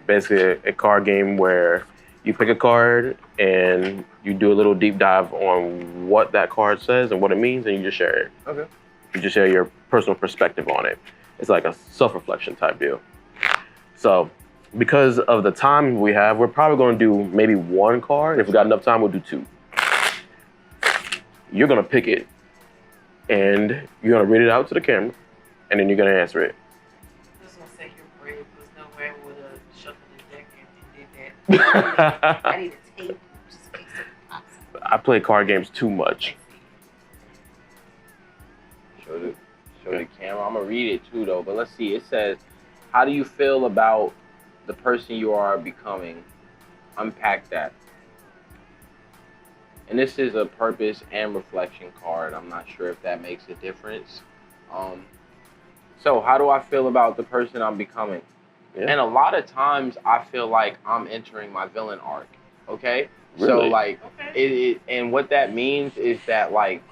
A: basically a card game where you pick a card and you do a little deep dive on what that card says and what it means, and you just share it.
C: Okay.
A: You just share your personal perspective on it. It's like a self-reflection type deal. So because of the time we have, we're probably going to do maybe one card. If we got enough time, we'll do two. You're going to pick it, and you're going to read it out to the camera, and then you're going to answer it.
B: I was going to say you're brave because nowhere would have shuffled the deck and did that. I need a tape. Just in case it pops.
A: I play card games too much.
C: Show the camera. I'm going to read it too, though. But let's see. It says, how do you feel about the person you are becoming? Unpack that. And this is a purpose and reflection card. I'm not sure if that makes a difference. So how do I feel about the person I'm becoming? Yeah. And a lot of times I feel like I'm entering my villain arc. Okay? Really? So like and what that means is that like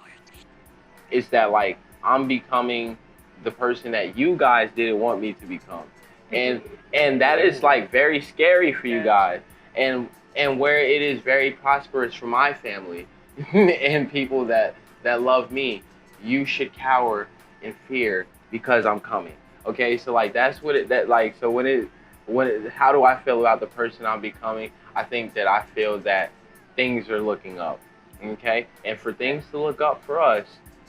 C: I'm becoming the person that you guys didn't want me to become. And that is like very scary for you guys. And where it is very prosperous for my family and people that love me, you should cower in fear because I'm coming. Okay, so like that's what how do I feel about the person I'm becoming? I think that I feel that things are looking up. Okay, and for things to look up for us,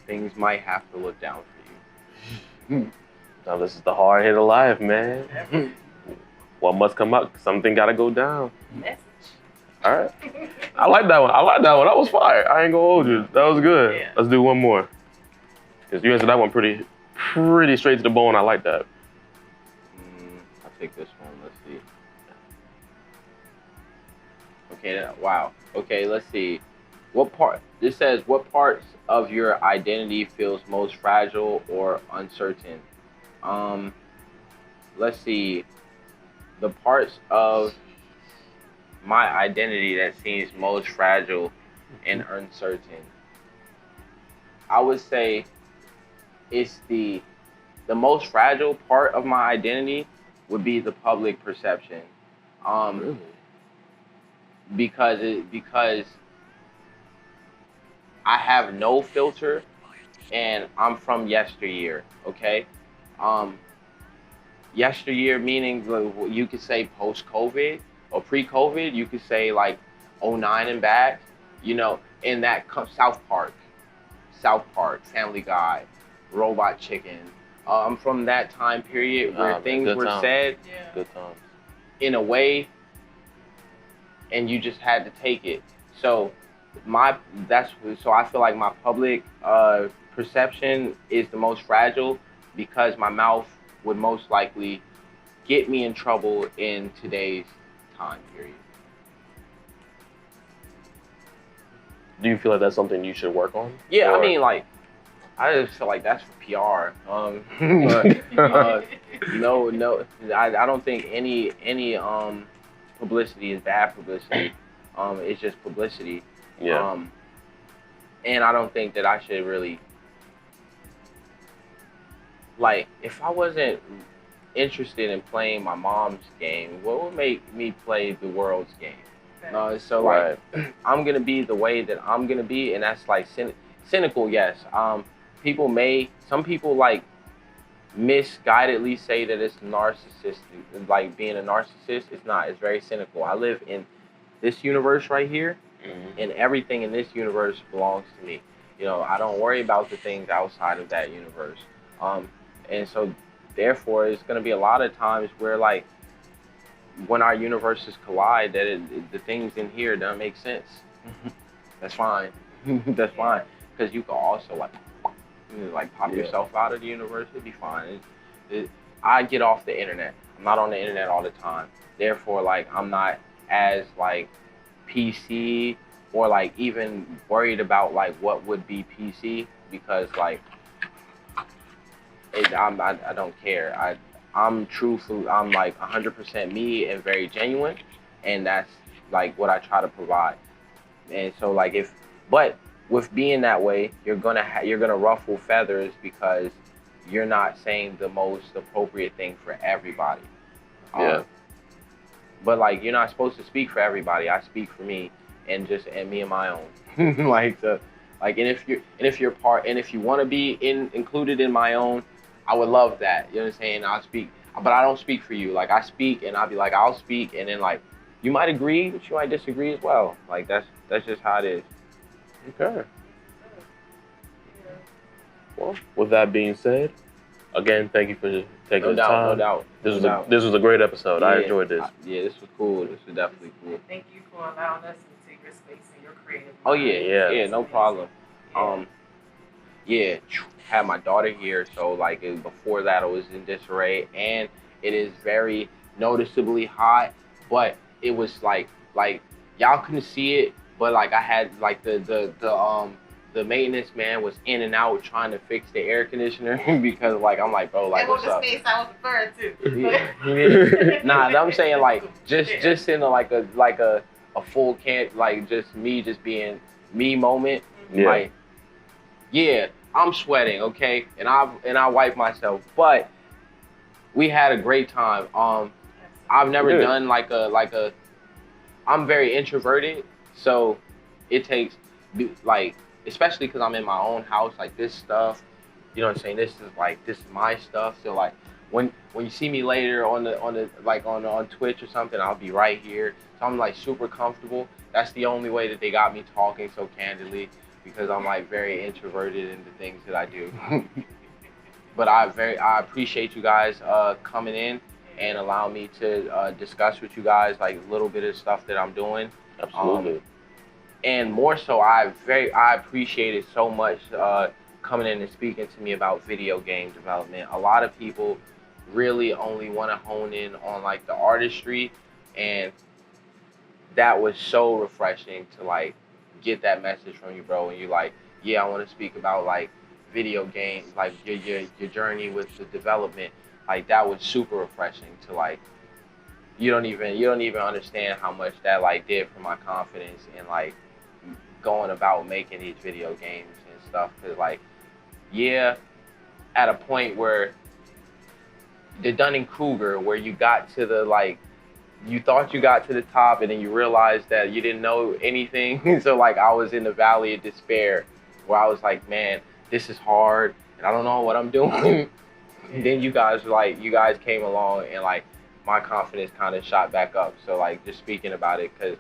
C: things might have to look down for you.
A: Now this is the hard hit of life, man. What must come up? Something gotta go down.
B: Message.
A: All right. I like that one. That was fire. I ain't gonna hold you. That was good. Yeah. Let's do one more. Because you answered that one pretty straight to the bone. I like that.
C: I'll take this one. Let's see. Okay. Wow. Okay. Let's see. This says, what parts of your identity feels most fragile or uncertain? Let's see. The parts of my identity that seems most fragile and uncertain, I would say it's the most fragile part of my identity would be the public perception. Really? Because I have no filter and I'm from yesteryear, okay? Yesteryear meaning you could say post-COVID or pre-COVID, you could say like 09 and back, you know, in that South Park, Family Guy, Robot Chicken. I'm from that time period where things were said in a way and you just had to take it. So I feel like my public perception is the most fragile because my mouth would most likely get me in trouble in today's time period.
A: Do you feel like that's something you should work on?
C: Yeah, I mean, like, I just feel like that's for PR. No, I don't think any publicity is bad publicity. It's just publicity. Yeah. And I don't think that I should really, like, if I wasn't interested in playing my mom's game, what would make me play the world's game? So like, I'm gonna be the way that I'm gonna be, and that's like cynical. Yes. Some people like misguidedly say that it's narcissistic, like being a narcissist. It's not. It's very cynical. I live in this universe right here, and everything in this universe belongs to me. You know, I don't worry about the things outside of that universe. And so, therefore, it's going to be a lot of times where, like, when our universes collide, that the things in here don't make sense. That's fine. That's fine. Because you can also, like pop yourself out of the universe. It'd be fine. I get off the internet. I'm not on the internet all the time. Therefore, like, I'm not as, like, PC or, like, even worried about, like, what would be PC because, like, I don't care. I'm truthful. I'm like 100% me and very genuine, and that's like what I try to provide. And so like but with being that way, you're gonna ruffle feathers because you're not saying the most appropriate thing for everybody. Yeah. But like you're not supposed to speak for everybody. I speak for me and me and my own. And if you're part and if you want to be included in my own, I would love that. You know what I'm saying? but I don't speak for you. Like I speak and I'll be like, I'll speak, and then like you might agree, but you might disagree as well. Like that's just how it is.
A: Okay. Well, with that being said, again, thank you for taking the time.
C: No doubt.
A: This was a great episode.
C: Yeah,
A: I enjoyed this.
C: Yeah, this was cool. This was definitely cool.
B: Thank you for allowing us into your space and your creative.
C: Oh yeah, no problem.
B: Yeah.
C: Had my daughter here, so like before that I was in disarray, and it is very noticeably hot, but it was like y'all couldn't see it, but like I had like the maintenance man was in and out trying to fix the air conditioner because like I'm like, bro, like what's up?
B: Space I was referring to.
C: Nah, I'm saying like just in a full can't like just me just being me moment.
A: Yeah.
C: Like, yeah, I'm sweating, okay, and I wipe myself, but we had a great time. I've never done like a. I'm very introverted, so it takes like, especially because I'm in my own house, like this stuff, you know what I'm saying? This is my stuff. So like when you see me later on Twitch or something, I'll be right here. So I'm like super comfortable. That's the only way that they got me talking so candidly, because I'm like very introverted in the things that I do. But I appreciate you guys coming in and allowing me to discuss with you guys like a little bit of stuff that I'm doing.
A: Absolutely.
C: And more so, I appreciate it so much coming in and speaking to me about video game development. A lot of people really only want to hone in on like the artistry, and that was so refreshing to like get that message from you, bro. And you're like, yeah, I want to speak about like video games, like your journey with the development. Like that was super refreshing to like. You don't even understand how much that like did for my confidence in like going about making these video games and stuff. Cause like, yeah, at a point where the Dunning-Kruger, where you got to the like, you thought you got to the top and then you realized that you didn't know anything. So like I was in the valley of despair where I was like, man, this is hard and I don't know what I'm doing. Then you guys came along and like my confidence kind of shot back up. So like just speaking about it, because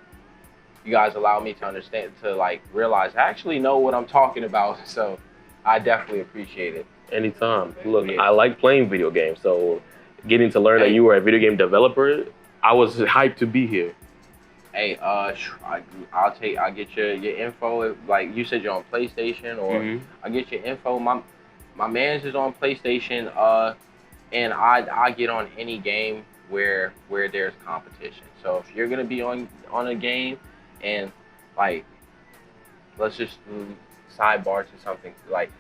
C: you guys allow me to understand, to like realize I actually know what I'm talking about. So I definitely appreciate it.
A: Anytime. Look, I like playing video games, so getting to learn that you were a video game developer, I was hyped to be here.
C: Hey, I'll get your info. Like you said, you're on PlayStation, or I'll get your info. My man's is on PlayStation, and I get on any game where there's competition. So if you're gonna be on a game, and like, let's just sidebar to something like,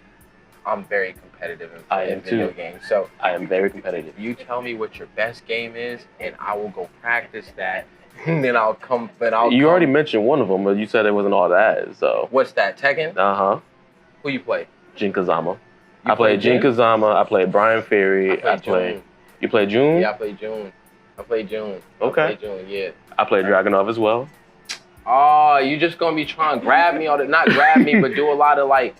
C: I'm very competitive in video games. So
A: I am very competitive.
C: You tell me what your best game is, and I will go practice that. And then I'll come. You
A: already mentioned one of them, but you said it wasn't all that. So
C: what's that? Tekken? Who you play?
A: Jin Kazama. I played Jin Kazama. I played Brian Ferry. You played June?
C: Yeah, I played June.
A: Okay.
C: I played June, yeah.
A: I played Dragunov as well.
C: Oh, you just gonna be trying to grab me, not grab me, but do a lot of like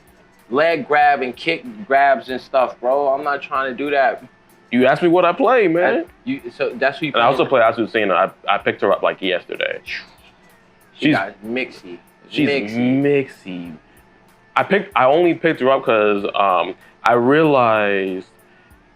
C: leg grab and kick grabs and stuff, bro. I'm not trying to do that.
A: You asked me what I play, man.
C: So that's what you.
A: And I also play Azucena. I picked her up like yesterday.
C: She's mixy.
A: She's mixy. I only picked her up because I realized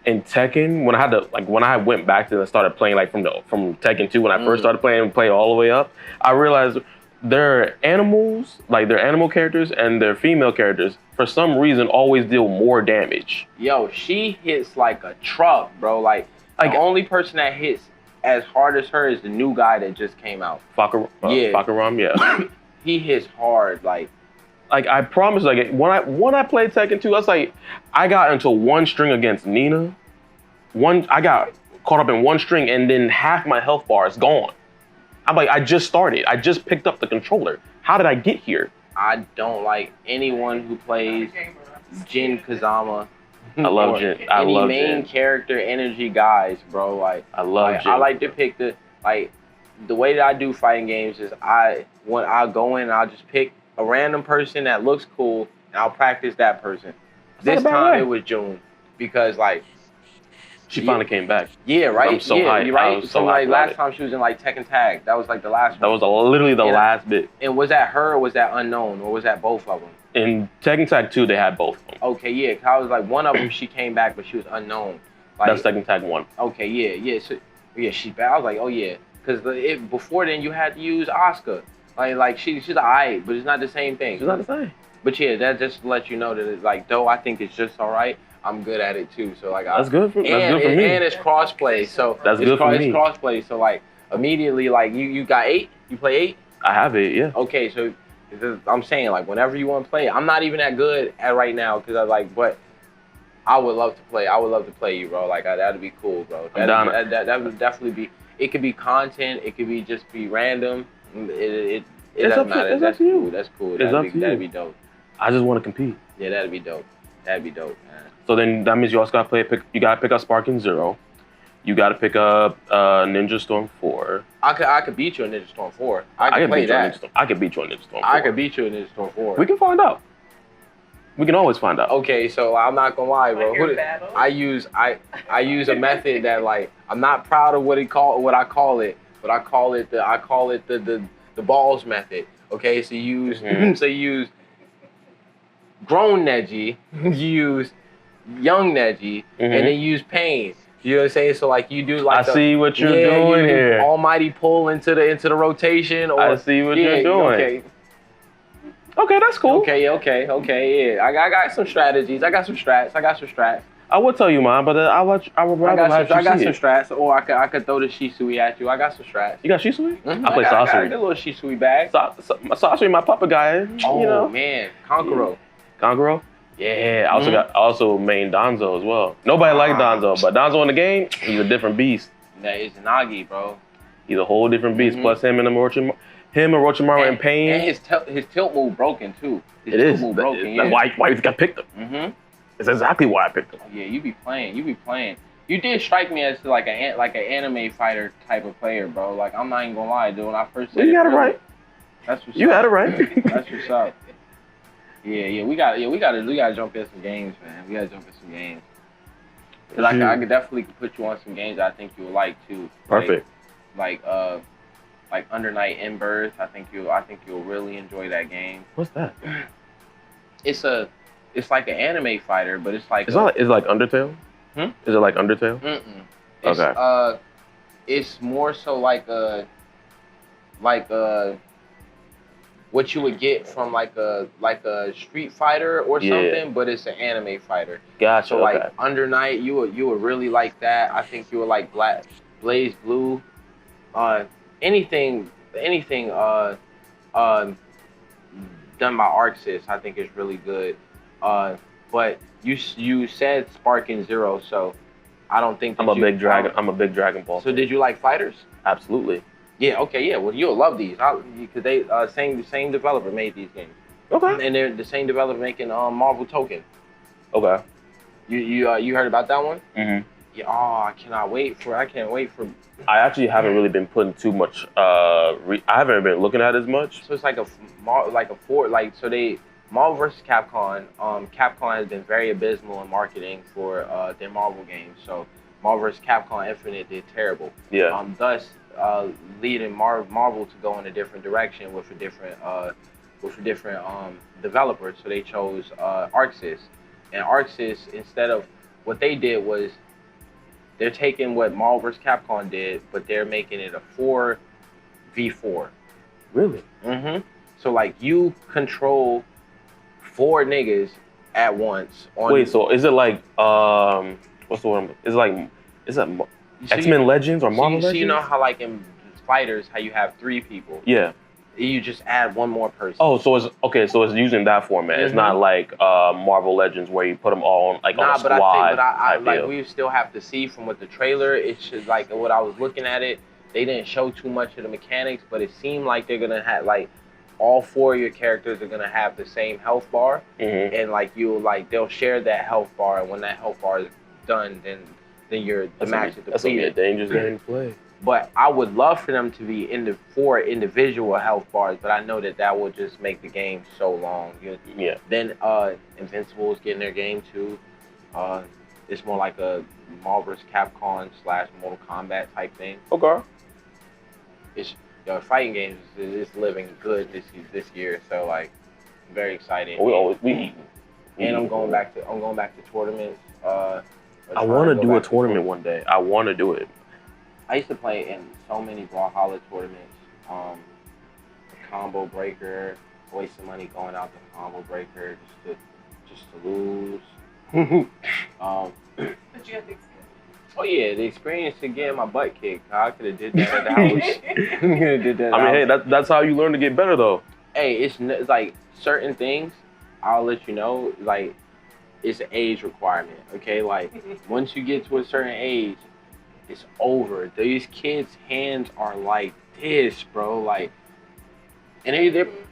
A: in Tekken, when I went back to and started playing like from Tekken 2 when I first started playing and play all the way up, I realized their animals, like their animal characters and their female characters, for some reason always deal more damage.
C: Yo, she hits like a truck, bro. Like the only person that hits as hard as her is the new guy that just came out.
A: Fakaram, yeah.
C: He hits hard, like
A: I promise, like when I played Tekken 2, I got into one string against Nina. I got caught up in one string and then half my health bar is gone. I'm like, I just started. I just picked up the controller. How did I get here?
C: I don't like anyone who plays Jin Kazama.
A: I love Jin. I love Jin.
C: Any main character energy guys, bro. Like
A: I love Jin.
C: I like to pick the way that I do fighting games is when I go in, I'll just pick a random person that looks cool and I'll practice that person. This time it was June, because like
A: She finally came back.
C: Yeah, right.
A: I'm so
C: yeah,
A: hyped.
C: You're right.
A: I was so
C: From
A: hyped
C: like
A: about
C: last
A: it.
C: time she was in like Tekken Tag. That was like the last
A: That
C: one.
A: was literally the last bit.
C: And was that her or was that Unknown or was that both of them?
A: In Tekken Tag 2, they had both of them.
C: Okay, yeah. 'Cause I was like one of them. She came back, but she was Unknown. Like,
A: That's Tekken Tag 1.
C: Okay, yeah. So, yeah, she's back. I was like, oh yeah, because before then you had to use Asuka. Like she's alright, but it's not the same thing.
A: It's not the same.
C: But yeah, that just lets you know that it's like, though I think it's just alright, I'm good at it too. So like,
A: That's good for me.
C: And it's crossplay, so
A: that's good for me.
C: It's crossplay, so like immediately, like you got 8. You play 8.
A: I have it, yeah.
C: Okay, so I'm saying like whenever you want to play, I'm not even that good at right now because I like, but I would love to play. I would love to play you, bro. Like that'd be cool, bro. That would definitely be. It could be content. It could be just be random. It doesn't matter. That's cool. That's cool. That'd be dope.
A: I just want to compete.
C: Yeah, that'd be dope. That'd be dope, man.
A: So then that means you also gotta you gotta pick up Sparking 0. You gotta pick up Ninja Storm 4.
C: I could beat you in Ninja Storm 4. I can play that.
A: I could beat you in Ninja Storm 4.
C: I could beat you in Ninja Storm 4.
A: We can find out. We can always find out.
C: Okay, so I'm not gonna lie, bro. I use a method that like I'm not proud of what I call it, but I call it the balls method. Okay, so you use grown Neji, you use young Neji, and then you use pain. You know what I'm saying? So like you do like
A: I see what you're doing here.
C: Almighty pull into the rotation. Or,
A: I see what you're doing. Okay, that's cool.
C: Okay, yeah. I got some strategies. I got some strats.
A: I would tell you mine, but I would rather have you
C: I got
A: see
C: some
A: it.
C: strats, or I could throw the Shisui at you. I got some strats.
A: You got Shisui?
C: Mm-hmm.
A: I play
C: I got
A: Sasori.
C: a little Shisui bag.
A: Sasori, my puppet guy.
C: Oh
A: you know.
C: man, Kankuro.
A: Kankuro? Yeah, I also main Danzo as well. Nobody liked Danzo, but Danzo in the game, he's a different beast.
C: That is Nagi, bro.
A: He's a whole different beast. Plus him and Orochimaru and Pain.
C: And his tilt move broken too. His
A: it is.
C: Move broken,
A: That's why you think I picked him.
C: Mm-hmm.
A: It's exactly why I picked him.
C: Yeah, you be playing. You did strike me as like an anime fighter type of player, bro. Like I'm not even gonna lie, dude. When I first said
A: you got it right.
C: That's what's
A: you
C: up.
A: had it right.
C: That's what's up. Yeah, we gotta jump in some games, man. We gotta jump in some games. Cause I could definitely put you on some games that I think you would like too.
A: Perfect.
C: Like Under Night in Birth. I think you'll really enjoy that game.
A: What's that?
C: It's like an anime fighter, but it's like
A: it's like Undertale. Is it like Undertale?
C: Okay. It's more so like a what you would get from like a Street Fighter or something, but it's an anime fighter.
A: Gotcha.
C: So like Under Night, you would really like that. I think you would like Blaze Blue. Anything done by ArcSys, I think is really good. But you said Sparking 0, so I don't think that
A: I'm a big Dragon Ball.
C: So did you like fighters?
A: Absolutely.
C: Yeah. Okay. Yeah. Well, you'll love these because they same developer made these games.
A: Okay.
C: And they're the same developer making Marvel Token.
A: Okay.
C: You heard about that one?
A: Mm-hmm.
C: Yeah. Oh, I can't wait for.
A: I actually haven't really been putting too much. I haven't been looking at it as much.
C: So it's like Marvel vs. Capcom. Capcom has been very abysmal in marketing for their Marvel games. So Marvel vs. Capcom Infinite did terrible.
A: Yeah.
C: Thus leading Marvel to go in a different direction with a different developers. So they chose ArcSys, and ArcSys, instead of what they did was they're taking what Marvel vs. Capcom did, but they're making it a 4v4.
A: Really?
C: Mm-hmm. So like you control 4 niggas at once.
A: Wait, so is it like what's the word? Is that X-Men Legends or Marvel Legends?
C: So you know how like in fighters, how you have 3 people?
A: Yeah.
C: You just add 1 more person.
A: Oh, so it's using that format. Mm-hmm. It's not like Marvel Legends where you put them all on a squad.
C: But we still have to see from what the trailer. It's just like what I was looking at it. They didn't show too much of the mechanics, but it seemed like they're gonna have like all 4 of your characters are gonna have the same health bar, and they'll share that health bar, and when that health bar is done, then the match is depleted.
A: That's gonna be a dangerous game to play.
C: But I would love for them to be in the 4 individual health bars, but I know that will just make the game so long.
A: Yeah.
C: Then Invincible is getting their game too. It's more like a Marvel vs. Capcom / Mortal Kombat type thing.
A: Okay.
C: It's fighting games is living good this year, so like very exciting. And I'm going back to tournaments.
A: I want to do a tournament one day. I want to do it.
C: I used to play in so many Brawlhalla tournaments. Combo breaker, wasting money going out to combo breaker just to lose.
B: But you have the experience.
C: Oh yeah, the experience to getting my butt kicked. I could have did that at the house.
A: I mean, hey, that's how you learn to get better, though.
C: Hey, it's like certain things. I'll let you know. Like, it's an age requirement. Okay, like once you get to a certain age, it's over. These kids' hands are like this, bro. Like, and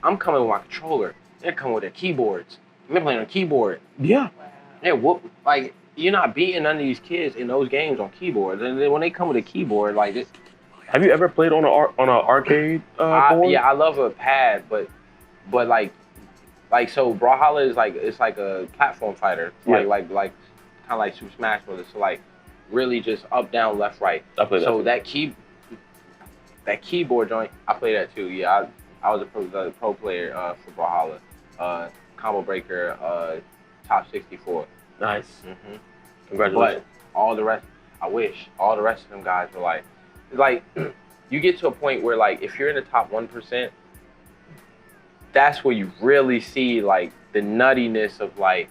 C: I'm coming with my controller. They're coming with their keyboards. They're playing on a keyboard.
A: Yeah.
C: Yeah, like you're not beating none of these kids in those games on keyboards. And then when they come with a keyboard, like this.
A: Have you ever played on an arcade board?
C: Yeah, I love a pad, but like so Brawlhalla is like it's like a platform fighter.
A: Yeah.
C: Like kind of like Super Smash Bros. So like really just up, down, left, right.
A: I played that.
C: So
A: too.
C: that keyboard joint, I played that too. Yeah, I was a pro player for Brawlhalla, combo breaker, top 64.
A: Nice.
C: Mm-hmm.
A: Congratulations.
C: But all the rest, I wish all the rest of them guys were like you get to a point where like if you're in the top 1%, that's where you really see like the nuttiness of like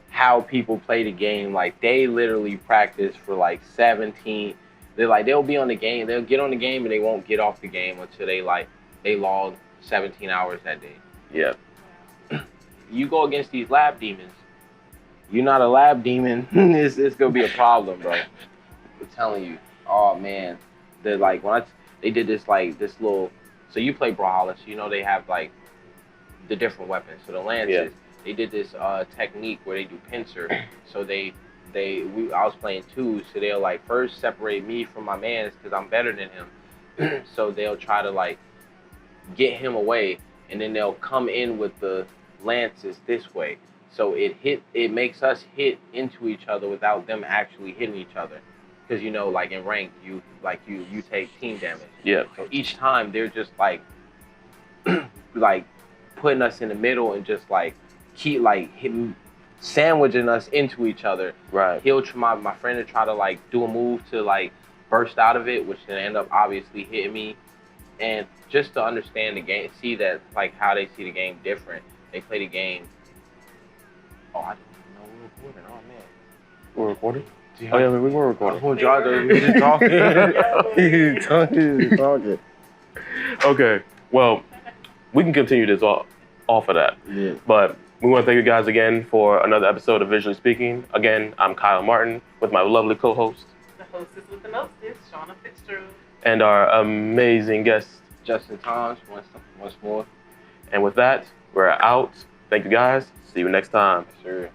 C: how people play the game. Like they literally practice for like 17. They'll be on the game, they'll get on the game and they won't get off the game until they log 17 hours that day.
A: Yeah.
C: You go against these lab demons. You're not a lab demon. it's gonna be a problem, bro. I'm telling you. Oh man, they're like they did this like this little. So you play Brawlhalla, so you know they have like the different weapons. So the lances,
A: Yeah.
C: They did this technique where they do pincer. So I was playing twos, so they'll like first separate me from my mans because I'm better than him. So they'll try to like get him away, and then they'll come in with the lances this way. So it makes us hit into each other without them actually hitting each other. Because you know, like in ranked, you take team damage.
A: Yeah.
C: So each time they're just like like putting us in the middle and just like keep like sandwiching us into each other.
A: Right.
C: My friend will try to like do a move to like burst out of it, which then end up obviously hitting me. And just to understand the game, see that like how they see the game different. They play the game. Oh, I didn't even know we were recording. Oh man.
A: We're recording? Oh yeah, we were recording.
C: We just talking.
A: Okay. Well, we can continue this off of that.
C: Yeah.
A: But we want to thank you guys again for another episode of Visually Speaking. Again, I'm Kyle Martin with my lovely co-host.
B: The hostess with the hostess, Shauna Fitzgerald.
A: And our amazing guest,
C: Justyn Timez, once more.
A: And with that, we're out. Thank you guys. See you next time.
C: Sure.